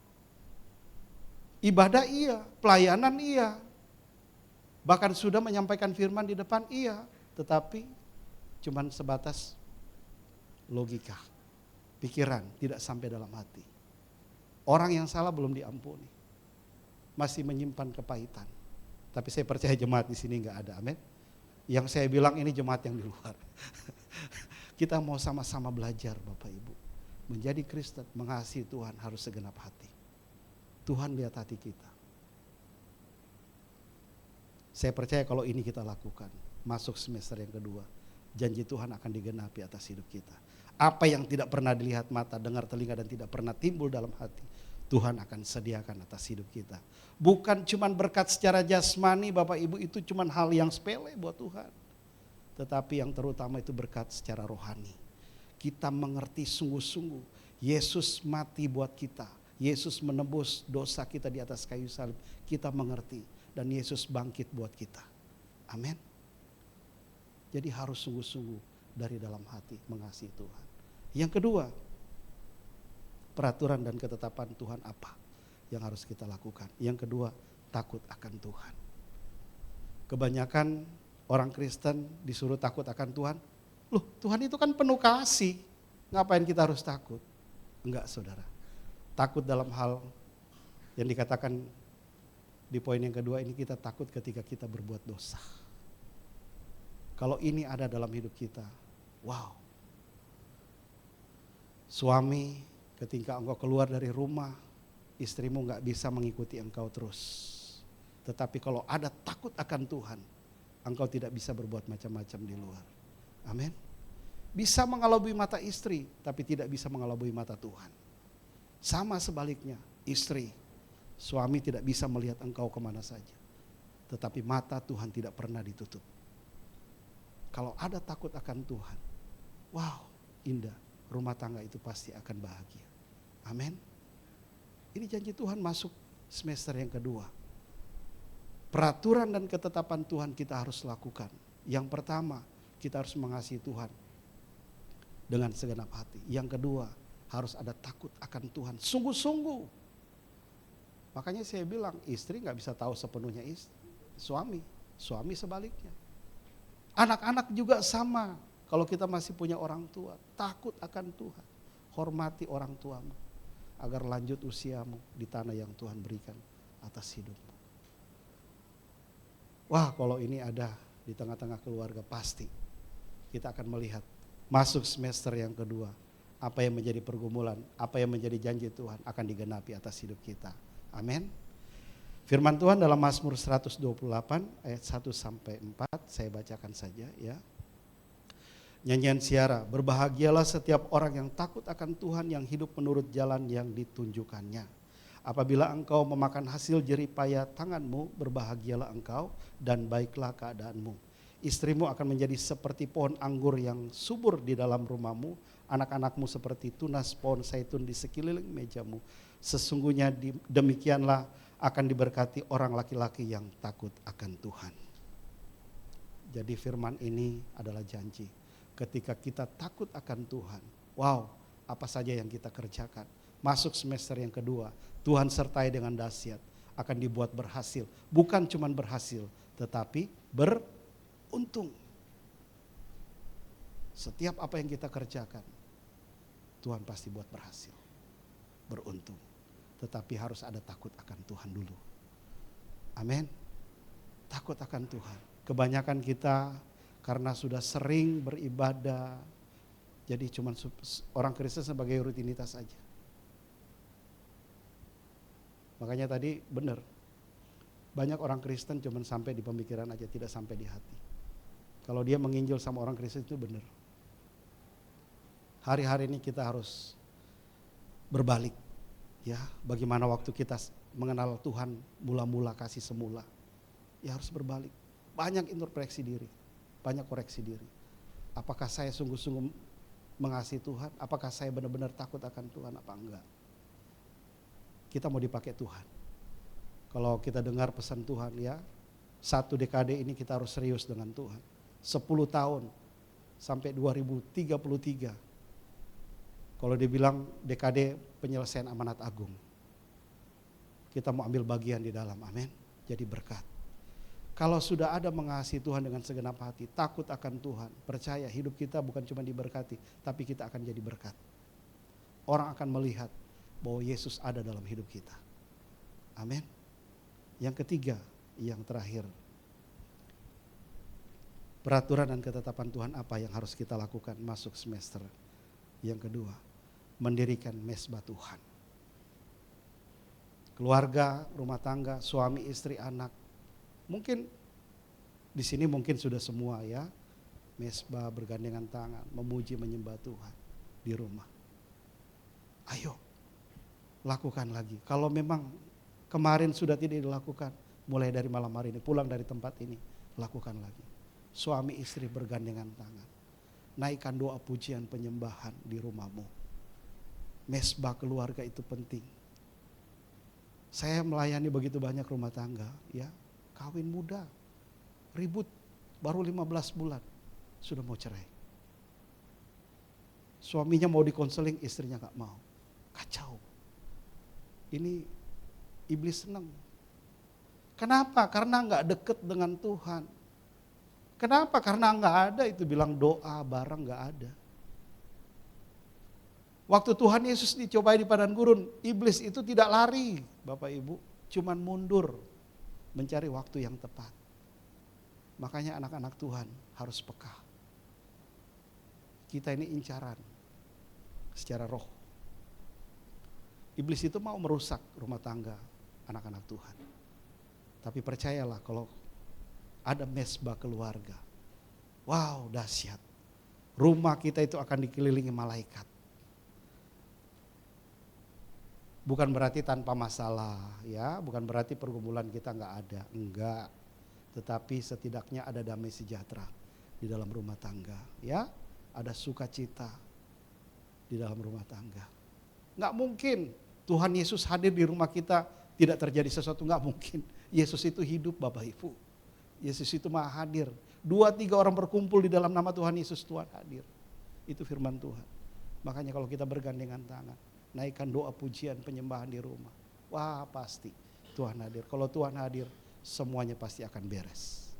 Ibadah iya, pelayanan iya. Bahkan sudah menyampaikan firman di depan iya, tetapi cuman sebatas logika, pikiran, tidak sampai dalam hati. Orang yang salah belum diampuni, masih menyimpan kepahitan. Tapi saya percaya jemaat di sini nggak ada, amin. Yang saya bilang ini jemaat yang di luar. Kita mau sama-sama belajar Bapak Ibu. Menjadi Kristen, mengasihi Tuhan harus segenap hati. Tuhan lihat hati kita. Saya percaya kalau ini kita lakukan, masuk semester yang kedua, janji Tuhan akan digenapi atas hidup kita. Apa yang tidak pernah dilihat mata, dengar telinga dan tidak pernah timbul dalam hati, Tuhan akan sediakan atas hidup kita. Bukan cuma berkat secara jasmani Bapak Ibu, itu cuma hal yang sepele buat Tuhan. Tetapi yang terutama itu berkat secara rohani. Kita mengerti sungguh-sungguh Yesus mati buat kita. Yesus menebus dosa kita di atas kayu salib. Kita mengerti dan Yesus bangkit buat kita. Amin. Jadi harus sungguh-sungguh dari dalam hati mengasihi Tuhan. Yang kedua, peraturan dan ketetapan Tuhan apa yang harus kita lakukan? Yang kedua, takut akan Tuhan. Kebanyakan orang Kristen disuruh takut akan Tuhan. Loh, Tuhan itu kan penuh kasih. Ngapain kita harus takut? Enggak, saudara. Takut dalam hal yang dikatakan di poin yang kedua ini, kita takut ketika kita berbuat dosa. Kalau ini ada dalam hidup kita, wow. Suami, ketika engkau keluar dari rumah, istrimu gak bisa mengikuti engkau terus. Tetapi kalau ada takut akan Tuhan, engkau tidak bisa berbuat macam-macam di luar. Amin. Bisa mengelabui mata istri, tapi tidak bisa mengelabui mata Tuhan. Sama sebaliknya, istri, suami tidak bisa melihat engkau kemana saja. Tetapi mata Tuhan tidak pernah ditutup. Kalau ada takut akan Tuhan, wow, indah. Rumah tangga itu pasti akan bahagia. Amin. Ini janji Tuhan masuk semester yang kedua. Peraturan dan ketetapan Tuhan kita harus lakukan. Yang pertama, kita harus mengasihi Tuhan dengan segenap hati. Yang kedua, harus ada takut akan Tuhan, sungguh-sungguh. Makanya saya bilang, istri gak bisa tahu sepenuhnya suami sebaliknya. Anak-anak juga sama. Kalau kita masih punya orang tua, takut akan Tuhan. Hormati orang tuamu, agar lanjut usiamu di tanah yang Tuhan berikan atas hidupmu. Wah, kalau ini ada di tengah-tengah keluarga, pasti kita akan melihat masuk semester yang kedua, apa yang menjadi pergumulan, apa yang menjadi janji Tuhan akan digenapi atas hidup kita. Amin. Firman Tuhan dalam Mazmur 128 ayat 1 sampai 4, saya bacakan saja ya. Nyanyian Siara, berbahagialah setiap orang yang takut akan Tuhan, yang hidup menurut jalan yang ditunjukkannya. Apabila engkau memakan hasil jerih payah tanganmu, berbahagialah engkau dan baiklah keadaanmu. Istrimu akan menjadi seperti pohon anggur yang subur di dalam rumahmu, anak-anakmu seperti tunas pohon zaitun di sekeliling mejamu. Sesungguhnya demikianlah akan diberkati orang laki-laki yang takut akan Tuhan. Jadi firman ini adalah janji. Ketika kita takut akan Tuhan, wow, apa saja yang kita kerjakan. Masuk semester yang kedua, Tuhan sertai dengan dahsyat, akan dibuat berhasil. Bukan cuma berhasil, tetapi beruntung. Setiap apa yang kita kerjakan, Tuhan pasti buat berhasil, beruntung. Tetapi harus ada takut akan Tuhan dulu. Amin. Takut akan Tuhan. Kebanyakan kita karena sudah sering beribadah, jadi cuma orang Kristen sebagai rutinitas saja. Makanya tadi benar, banyak orang Kristen cuma sampai di pemikiran aja, tidak sampai di hati. Kalau dia menginjil sama orang Kristen itu benar. Hari-hari ini kita harus berbalik. Ya, bagaimana waktu kita mengenal Tuhan mula-mula kasih semula. Ya harus berbalik. Banyak introspeksi diri. Banyak koreksi diri. Apakah saya sungguh-sungguh mengasihi Tuhan? Apakah saya benar-benar takut akan Tuhan apa enggak? Kita mau dipakai Tuhan. Kalau kita dengar pesan Tuhan ya, 1 dekade ini kita harus serius dengan Tuhan. 10 tahun sampai 2033. Kalau dibilang dekade penyelesaian amanat agung. Kita mau ambil bagian di dalam, amin. Jadi berkat. Kalau sudah ada mengasihi Tuhan dengan segenap hati, takut akan Tuhan, percaya hidup kita bukan cuma diberkati, tapi kita akan jadi berkat. Orang akan melihat bahwa Yesus ada dalam hidup kita. Amin. Yang ketiga, yang terakhir. Peraturan dan ketetapan Tuhan apa yang harus kita lakukan masuk semester yang kedua. Mendirikan mesbah Tuhan. Keluarga, rumah tangga, suami, istri, anak. Mungkin di sini mungkin sudah semua ya, mesbah bergandengan tangan, memuji menyembah Tuhan di rumah. Ayo, lakukan lagi. Kalau memang kemarin sudah tidak dilakukan, mulai dari malam hari ini, pulang dari tempat ini, lakukan lagi. Suami istri bergandengan tangan, naikkan doa pujian penyembahan di rumahmu. Mesbah keluarga itu penting. Saya melayani begitu banyak rumah tangga ya. Kawin muda, ribut, baru 15 bulan, sudah mau cerai. Suaminya mau dikonseling, istrinya gak mau. Kacau. Ini iblis senang. Kenapa? Karena gak deket dengan Tuhan. Kenapa? Karena gak ada itu bilang doa bareng gak ada. Waktu Tuhan Yesus dicobai di padang gurun, iblis itu tidak lari, Bapak Ibu, cuman mundur. Mencari waktu yang tepat. Makanya anak-anak Tuhan harus peka. Kita ini incaran. secara roh. Iblis itu mau merusak rumah tangga anak-anak Tuhan. Tapi percayalah kalau ada mesbah keluarga, wow dahsyat. Rumah kita itu akan dikelilingi malaikat. Bukan berarti tanpa masalah ya, bukan berarti pergumulan kita nggak ada, enggak. Tetapi setidaknya ada damai sejahtera di dalam rumah tangga ya, ada sukacita di dalam rumah tangga. Nggak mungkin Tuhan Yesus hadir di rumah kita tidak terjadi sesuatu, nggak mungkin. Yesus itu hidup Bapak Ibu. Yesus itu maha hadir. 2-3 orang berkumpul di dalam nama Tuhan Yesus, Tuhan hadir. Itu firman Tuhan. Makanya kalau kita bergandengan tangan, naikkan doa pujian penyembahan di rumah. Wah pasti Tuhan hadir. Kalau Tuhan hadir semuanya pasti akan beres.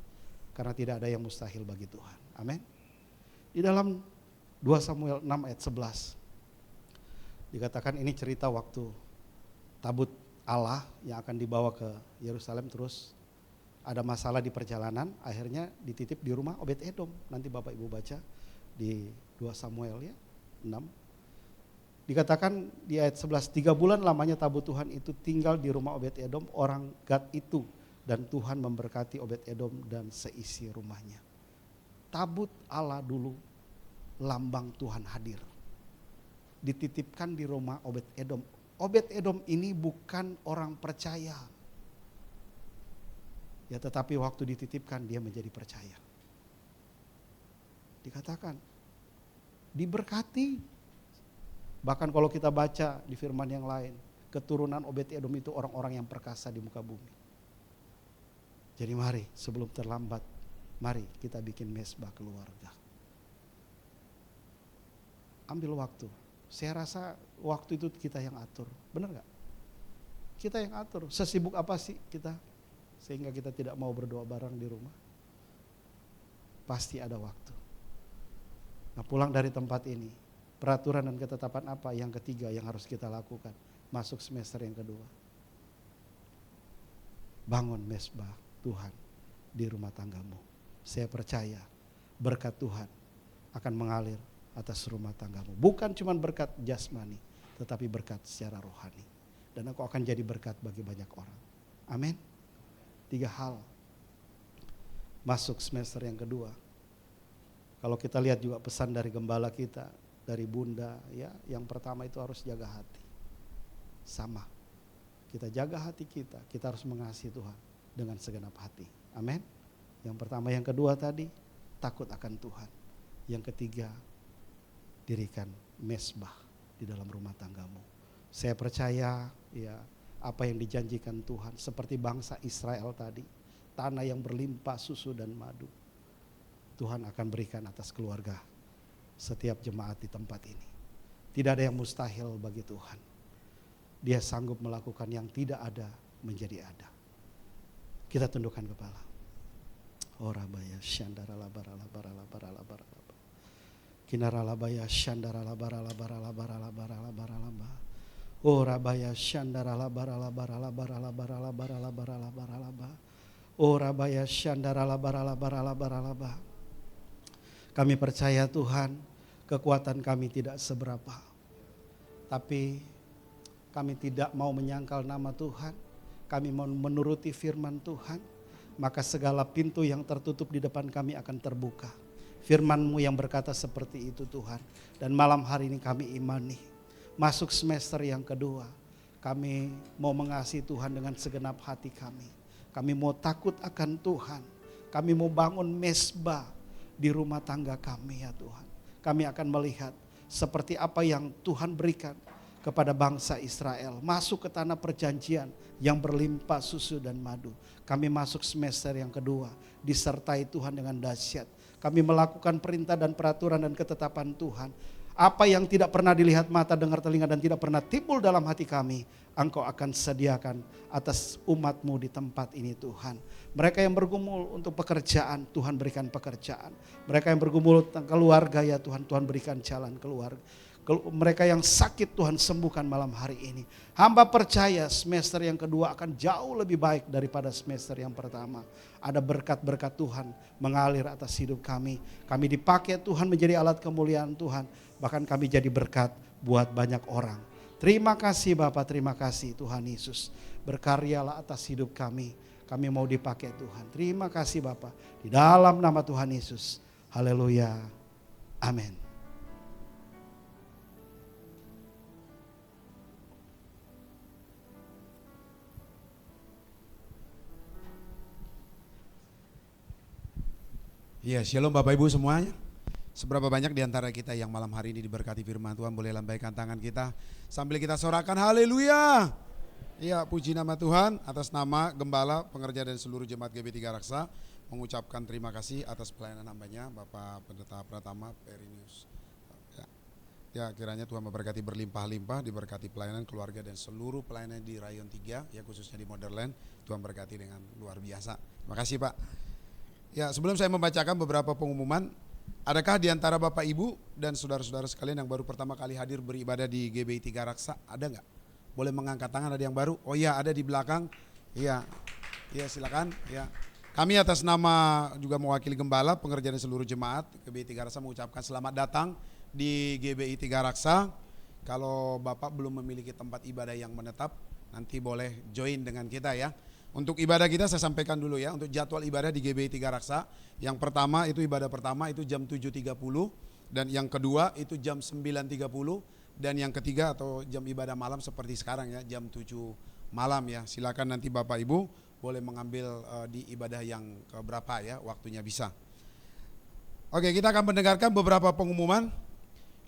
Karena tidak ada yang mustahil bagi Tuhan. Amin. Di dalam 2 Samuel 6 ayat 11. Dikatakan ini cerita waktu tabut Allah yang akan dibawa ke Yerusalem, terus ada masalah di perjalanan, akhirnya dititip di rumah Obed-Edom. Nanti Bapak Ibu baca di 2 Samuel ya 6. Dikatakan di ayat 11, 3 bulan lamanya tabut Tuhan itu tinggal di rumah Obed-Edom orang Gad itu, dan Tuhan memberkati Obed-Edom dan seisi rumahnya. Tabut Allah dulu lambang Tuhan hadir. Dititipkan di rumah Obed-Edom. Obed-Edom ini bukan orang percaya. Ya tetapi waktu dititipkan dia menjadi percaya. Dikatakan diberkati. Bahkan kalau kita baca di firman yang lain, keturunan Obed-Edom itu orang-orang yang perkasa di muka bumi. Jadi mari sebelum terlambat, mari kita bikin mesbah keluarga. Ambil waktu. Saya rasa waktu itu kita yang atur, benar gak? Kita yang atur, sesibuk apa sih kita? Sehingga kita tidak mau berdoa bareng di rumah. Pasti ada waktu. Nah pulang dari tempat ini, peraturan dan ketetapan apa yang ketiga yang harus kita lakukan? Masuk semester yang kedua. Bangun mesbah Tuhan di rumah tanggamu. Saya percaya berkat Tuhan akan mengalir atas rumah tanggamu. Bukan cuma berkat jasmani, tetapi berkat secara rohani. Dan aku akan jadi berkat bagi banyak orang. Amin. 3 hal. Masuk semester yang kedua. Kalau kita lihat juga pesan dari gembala kita, dari bunda ya, yang pertama itu harus jaga hati. Sama. Kita jaga hati kita harus mengasihi Tuhan dengan segenap hati. Amin. Yang pertama, yang kedua tadi, takut akan Tuhan. Yang ketiga, dirikan mesbah di dalam rumah tanggamu. Saya percaya ya apa yang dijanjikan Tuhan seperti bangsa Israel tadi, tanah yang berlimpah susu dan madu. Tuhan akan berikan atas keluarga setiap jemaat di tempat ini. Tidak ada yang mustahil bagi Tuhan. Dia sanggup melakukan yang tidak ada menjadi ada. Kita tundukkan kepala. Orabaya syandarala barala barala barala barala. Kinaralabaya syandarala barala barala barala barala barala. Oh rabaya syandarala barala barala barala barala barala barala barala. Oh rabaya syandarala barala barala barala. Kami percaya Tuhan, kekuatan kami tidak seberapa. Tapi kami tidak mau menyangkal nama Tuhan. Kami mau menuruti firman Tuhan. Maka segala pintu yang tertutup di depan kami akan terbuka. Firman-Mu yang berkata seperti itu Tuhan. Dan malam hari ini kami imani. Masuk semester yang kedua. Kami mau mengasihi Tuhan dengan segenap hati kami. Kami mau takut akan Tuhan. Kami mau bangun mesbah di rumah tangga kami ya Tuhan. Kami akan melihat seperti apa yang Tuhan berikan kepada bangsa Israel. Masuk ke tanah perjanjian yang berlimpah susu dan madu. Kami masuk semester yang kedua. Disertai Tuhan dengan dahsyat. Kami melakukan perintah dan peraturan dan ketetapan Tuhan. Apa yang tidak pernah dilihat mata, dengar telinga dan tidak pernah timbul dalam hati kami, Engkau akan sediakan atas umat-Mu di tempat ini Tuhan. Mereka yang bergumul untuk pekerjaan, Tuhan berikan pekerjaan. Mereka yang bergumul tentang keluarga ya Tuhan, Tuhan berikan jalan keluar. Mereka yang sakit Tuhan sembuhkan malam hari ini. Hamba percaya semester yang kedua akan jauh lebih baik daripada semester yang pertama. Ada berkat-berkat Tuhan mengalir atas hidup kami. Kami dipakai Tuhan menjadi alat kemuliaan Tuhan. Bahkan kami jadi berkat buat banyak orang. Terima kasih Bapak, terima kasih Tuhan Yesus. Berkaryalah atas hidup kami. Kami mau dipakai Tuhan. Terima kasih Bapak. Di dalam nama Tuhan Yesus. Haleluya. Amin. Ya, shalom Bapak Ibu semuanya. Seberapa banyak di antara kita yang malam hari ini diberkati firman Tuhan, boleh lambaikan tangan kita sambil kita sorakan haleluya. Ya, puji nama Tuhan. Atas nama Gembala, pengerja dan seluruh jemaat GB Tiga Raksa mengucapkan terima kasih atas pelayanan hambanya Bapak Pendeta Pratama Perinius. Ya, kiranya Tuhan memberkati berlimpah-limpah, diberkati pelayanan keluarga dan seluruh pelayanan di Rayon 3, ya khususnya di Motherland. Tuhan berkati dengan luar biasa. Terima kasih Pak. Ya, sebelum saya membacakan beberapa pengumuman, adakah di antara Bapak Ibu dan saudara-saudara sekalian yang baru pertama kali hadir beribadah di GBI Tiga Raksa? Ada nggak? Boleh mengangkat tangan, ada yang baru? Oh iya, ada di belakang. Iya, iya silakan. Ya, kami atas nama juga mewakili Gembala, pengerja dan seluruh jemaat GBI Tiga Raksa mengucapkan selamat datang di GBI Tiga Raksa. Kalau Bapak belum memiliki tempat ibadah yang menetap, nanti boleh join dengan kita ya. Untuk ibadah kita saya sampaikan dulu ya, untuk jadwal ibadah di GBI Tiga Raksa. Yang pertama itu ibadah pertama itu jam 7.30 dan yang kedua itu jam 9.30 dan yang ketiga atau jam ibadah malam seperti sekarang ya, jam 7 malam ya. Silakan nanti Bapak Ibu boleh mengambil di ibadah yang keberapa ya, waktunya bisa. Oke, kita akan mendengarkan beberapa pengumuman.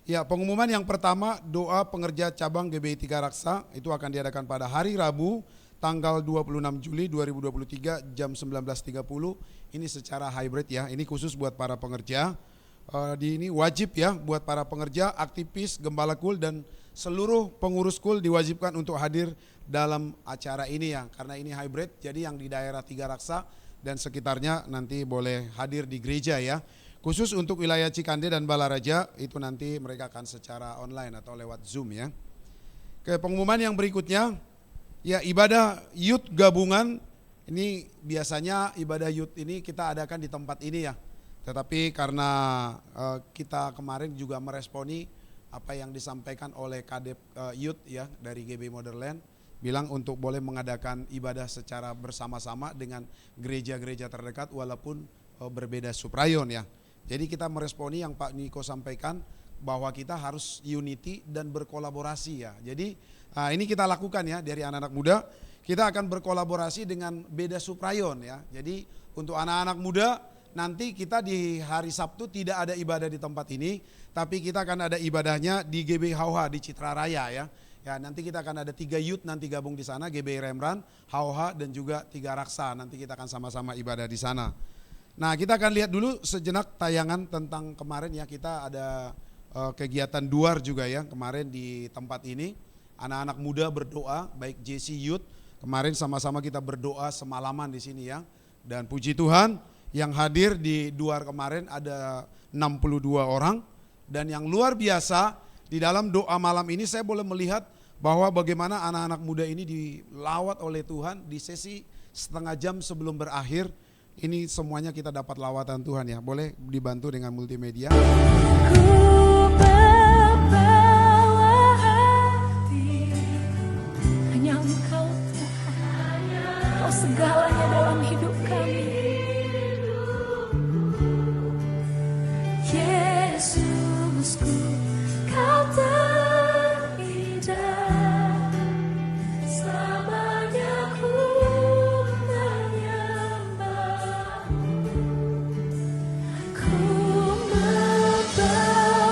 Ya, pengumuman yang pertama, doa pengerja cabang GBI Tiga Raksa itu akan diadakan pada hari Rabu tanggal 26 Juli 2023 jam 19.30. Ini secara hybrid ya, ini khusus buat para pengerja. Ini wajib ya buat para pengerja, aktivis, gembala kul dan seluruh pengurus kul diwajibkan untuk hadir dalam acara ini ya. Karena ini hybrid, jadi yang di daerah Tiga Raksa dan sekitarnya nanti boleh hadir di gereja ya. Khusus untuk wilayah Cikande dan Balaraja itu nanti mereka akan secara online atau lewat Zoom ya. Oke, pengumuman yang berikutnya, ya ibadah youth gabungan. Ini biasanya ibadah youth ini kita adakan di tempat ini ya. Tetapi karena kita kemarin juga meresponi apa yang disampaikan oleh Kadep Youth ya dari GB Motherland, bilang untuk boleh mengadakan ibadah secara bersama-sama dengan gereja-gereja terdekat walaupun berbeda suprayon ya. Jadi kita meresponi yang Pak Niko sampaikan bahwa kita harus unity dan berkolaborasi ya. Jadi ini kita lakukan ya dari anak-anak muda. Kita akan berkolaborasi dengan beda suprayon ya. Jadi untuk anak-anak muda nanti kita di hari Sabtu tidak ada ibadah di tempat ini, tapi kita akan ada ibadahnya di GB Hauha di Citra Raya ya. Ya nanti kita akan ada 3 youth nanti gabung di sana, GB Remran, Hauha dan juga Tiga Raksa. Nanti kita akan sama-sama ibadah di sana. Nah kita akan lihat dulu sejenak tayangan tentang kemarin ya, kita ada kegiatan duar juga ya kemarin di tempat ini. Anak-anak muda berdoa, baik JC Youth, kemarin sama-sama kita berdoa semalaman di sini ya. Dan puji Tuhan yang hadir di duar kemarin ada 62 orang. Dan yang luar biasa di dalam doa malam ini saya boleh melihat bahwa bagaimana anak-anak muda ini dilawat oleh Tuhan di sesi setengah jam sebelum berakhir. Ini semuanya kita dapat lawatan Tuhan ya. Boleh dibantu dengan multimedia. Segalanya dalam hidup kami, Yesusku, Kau terindah, selamanya ku menyembah, ku membawa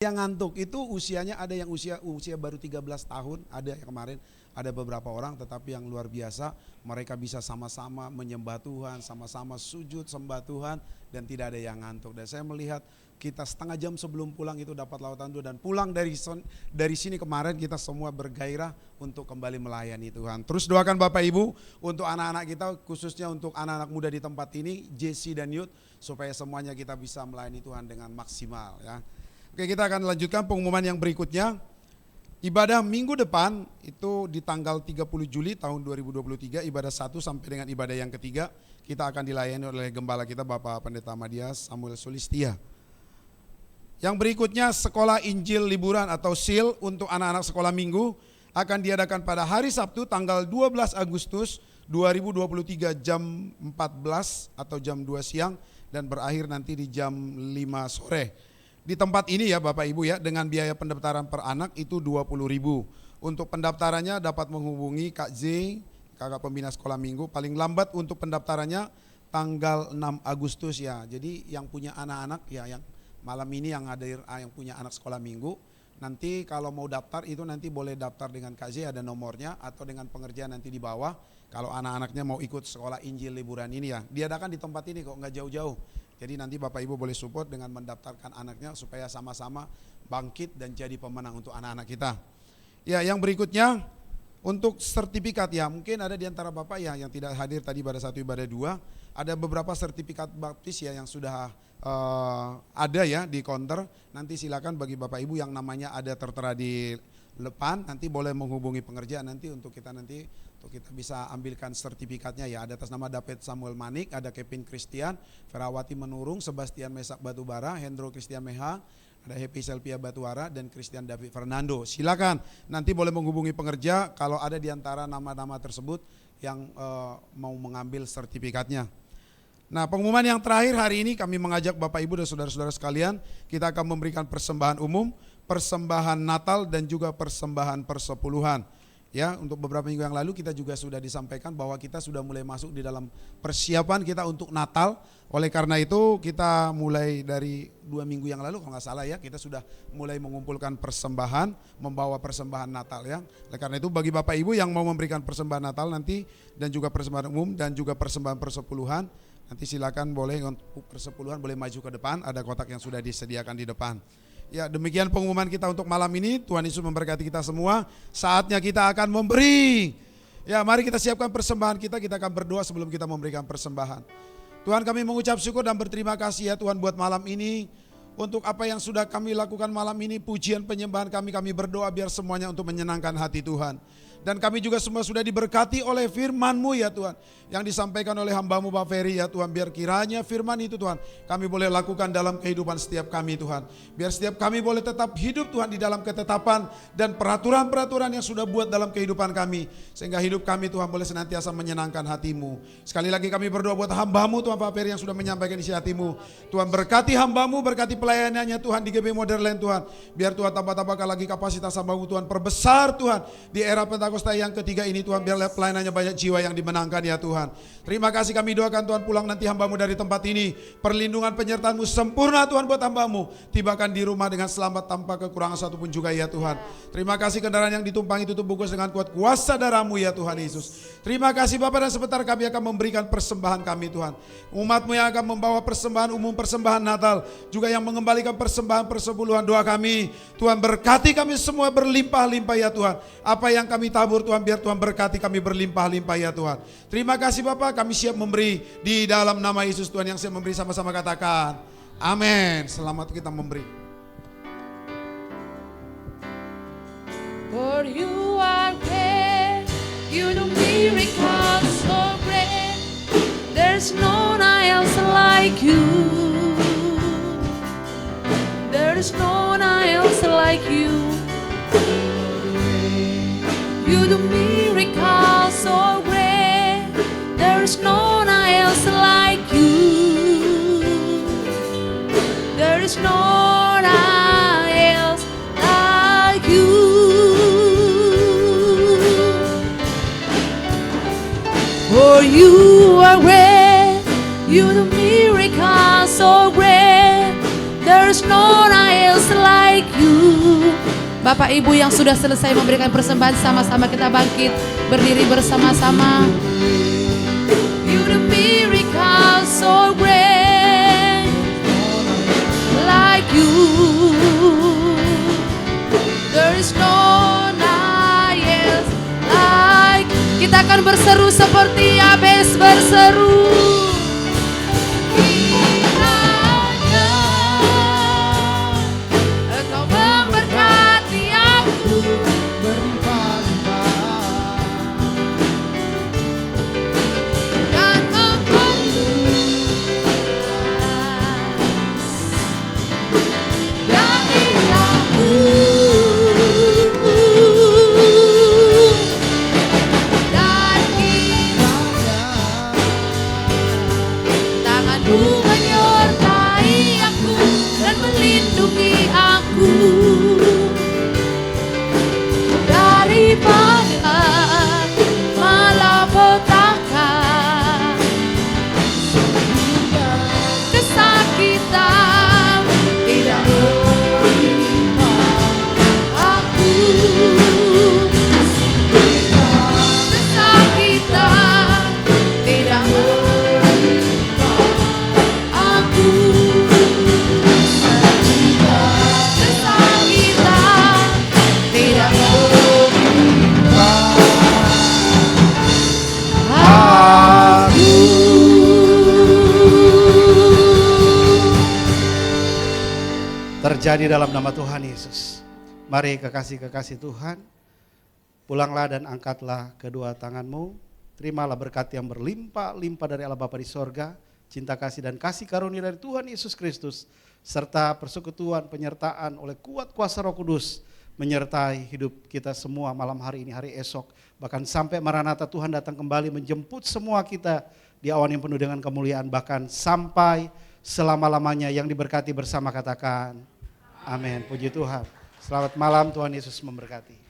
Yang ngantuk itu usianya ada yang usia baru 13 tahun, ada yang kemarin, ada beberapa orang, tetapi yang luar biasa mereka bisa sama-sama menyembah Tuhan, sama-sama sujud sembah Tuhan dan tidak ada yang ngantuk. Dan saya melihat kita setengah jam sebelum pulang itu dapat lautan doa dan pulang dari sini kemarin kita semua bergairah untuk kembali melayani Tuhan. Terus doakan Bapak Ibu untuk anak-anak kita, khususnya untuk anak-anak muda di tempat ini, JC dan Youth, supaya semuanya kita bisa melayani Tuhan dengan maksimal ya. Oke, kita akan lanjutkan pengumuman yang berikutnya. Ibadah minggu depan itu di tanggal 30 Juli tahun 2023, ibadah 1 sampai dengan ibadah yang ketiga, kita akan dilayani oleh gembala kita Bapak Pendeta Madias Samuel Sulistia. Yang berikutnya sekolah Injil liburan atau SIL untuk anak-anak sekolah minggu akan diadakan pada hari Sabtu tanggal 12 Agustus 2023 jam 14 atau jam 2 siang dan berakhir nanti di jam 5 sore. Di tempat ini ya Bapak Ibu ya, dengan biaya pendaftaran per anak itu 20.000. Untuk pendaftarannya dapat menghubungi Kak Z, kakak pembina sekolah minggu. Paling lambat untuk pendaftarannya tanggal 6 Agustus ya. Jadi yang punya anak-anak ya, yang malam ini yang punya anak sekolah minggu, nanti kalau mau daftar itu nanti boleh daftar dengan Kak Z, ada nomornya, atau dengan pengerjaan nanti di bawah. Kalau anak-anaknya mau ikut sekolah Injil liburan ini ya, diadakan di tempat ini kok, nggak jauh-jauh. Jadi nanti Bapak Ibu boleh support dengan mendaftarkan anaknya supaya sama-sama bangkit dan jadi pemenang untuk anak-anak kita. Ya, yang berikutnya untuk sertifikat ya, mungkin ada di antara Bapak ya yang tidak hadir tadi pada 1 ibadah 2, ada beberapa sertifikat baptis ya yang sudah ada ya di counter. Nanti silakan bagi Bapak Ibu yang namanya ada tertera di depan, nanti boleh menghubungi pengerjaan nanti untuk kita bisa ambilkan sertifikatnya ya. Ada atas nama David Samuel Manik, ada Kevin Christian, Ferawati Menurung, Sebastian Mesak Batubara, Hendro Christian Meha, ada Happy Selvia Batuara dan Christian David Fernando. Silakan nanti boleh menghubungi pengerja kalau ada di antara nama-nama tersebut yang mau mengambil sertifikatnya. Nah, pengumuman yang terakhir hari ini kami mengajak Bapak Ibu dan saudara-saudara sekalian, kita akan memberikan persembahan umum, persembahan Natal dan juga persembahan persepuluhan. Ya, untuk beberapa minggu yang lalu kita juga sudah disampaikan bahwa kita sudah mulai masuk di dalam persiapan kita untuk Natal. Oleh karena itu kita mulai dari 2 minggu yang lalu kalau nggak salah ya, kita sudah mulai mengumpulkan persembahan, membawa persembahan Natal ya. Oleh karena itu bagi Bapak Ibu yang mau memberikan persembahan Natal nanti dan juga persembahan umum dan juga persembahan persepuluhan, nanti silakan boleh untuk persepuluhan boleh maju ke depan, ada kotak yang sudah disediakan di depan. Ya, demikian pengumuman kita untuk malam ini. Tuhan Yesus memberkati kita semua. Saatnya kita akan memberi. Ya, mari kita siapkan persembahan kita akan berdoa sebelum kita memberikan persembahan. Tuhan, kami mengucap syukur dan berterima kasih ya Tuhan buat malam ini. Untuk apa yang sudah kami lakukan malam ini, pujian penyembahan kami berdoa biar semuanya untuk menyenangkan hati Tuhan. Dan kami juga semua sudah diberkati oleh firman-Mu ya Tuhan, yang disampaikan oleh hamba-Mu Pak Ferry ya Tuhan. Biar kiranya firman itu Tuhan kami boleh lakukan dalam kehidupan setiap kami Tuhan. Biar setiap kami boleh tetap hidup Tuhan di dalam ketetapan dan peraturan-peraturan yang sudah buat dalam kehidupan kami. Sehingga hidup kami Tuhan boleh senantiasa menyenangkan hati-Mu. Sekali lagi kami berdoa buat hamba-Mu Tuhan Pak Ferry yang sudah menyampaikan isi hati-Mu. Tuhan berkati hamba-Mu, berkati pelayanannya Tuhan di GB Modern Tuhan. Biar Tuhan tambah-tambahkan lagi kapasitas hamba-Mu Tuhan. Perbesar Tuhan di era Pentakosta yang ketiga ini Tuhan, biar pelayanannya banyak jiwa yang dimenangkan ya Tuhan. Terima kasih kami doakan Tuhan pulang nanti hamba-Mu dari tempat ini, perlindungan penyertaan-Mu sempurna Tuhan buat hamba-Mu, tibakan di rumah dengan selamat tanpa kekurangan satupun juga ya Tuhan. Terima kasih kendaraan yang ditumpangi tutup bungkus dengan kuat kuasa darah-Mu ya Tuhan Yesus. Terima kasih Bapak, dan sebentar kami akan memberikan persembahan kami Tuhan. Umat-Mu yang akan membawa persembahan umum, persembahan Natal, juga yang mengembalikan persembahan persepuluhan, doa kami Tuhan berkati kami semua berlimpah-limpah ya Tuhan. Apa yang kami tabur Tuhan, biar Tuhan berkati kami berlimpah-limpah ya Tuhan. Terima kasih Bapak, kami siap memberi di dalam nama Yesus Tuhan. Yang siap memberi sama-sama katakan amin. Selamat kita memberi. For you are great, you do miracles so great. There's no one else like you. There's no one else like you. You do miracles so great. There's no one else like you. There is no one else like you. For you are great. You do miracles so great. There is no one else like you. Bapak Ibu yang sudah selesai memberikan persembahan, sama-sama kita bangkit, berdiri bersama-sama. You the miracle so great, like you, there is no one else like. Kita akan berseru seperti Yabes berseru. Kiranya Engkau memberkati aku dan dari aku dan kiranya tanganmu menyertai aku dan melindungi aku daripada malapetaka, kesakitan tidak menimpa aku, kesakitan tidak menimpa aku, kesakitan tidak menimpa aku. Terjadi dalam nama Tuhan Yesus. Mari kekasih-kekasih Tuhan, pulanglah dan angkatlah kedua tanganmu. Terimalah berkat yang berlimpah-limpah dari Allah Bapa di sorga, cinta kasih dan kasih karunia dari Tuhan Yesus Kristus, serta persekutuan penyertaan oleh kuat kuasa Roh Kudus menyertai hidup kita semua malam hari ini, hari esok, bahkan sampai Maranatha Tuhan datang kembali menjemput semua kita di awan yang penuh dengan kemuliaan, bahkan sampai selama-lamanya. Yang diberkati bersama katakan amin. Puji Tuhan. Selamat malam, Tuhan Yesus memberkati.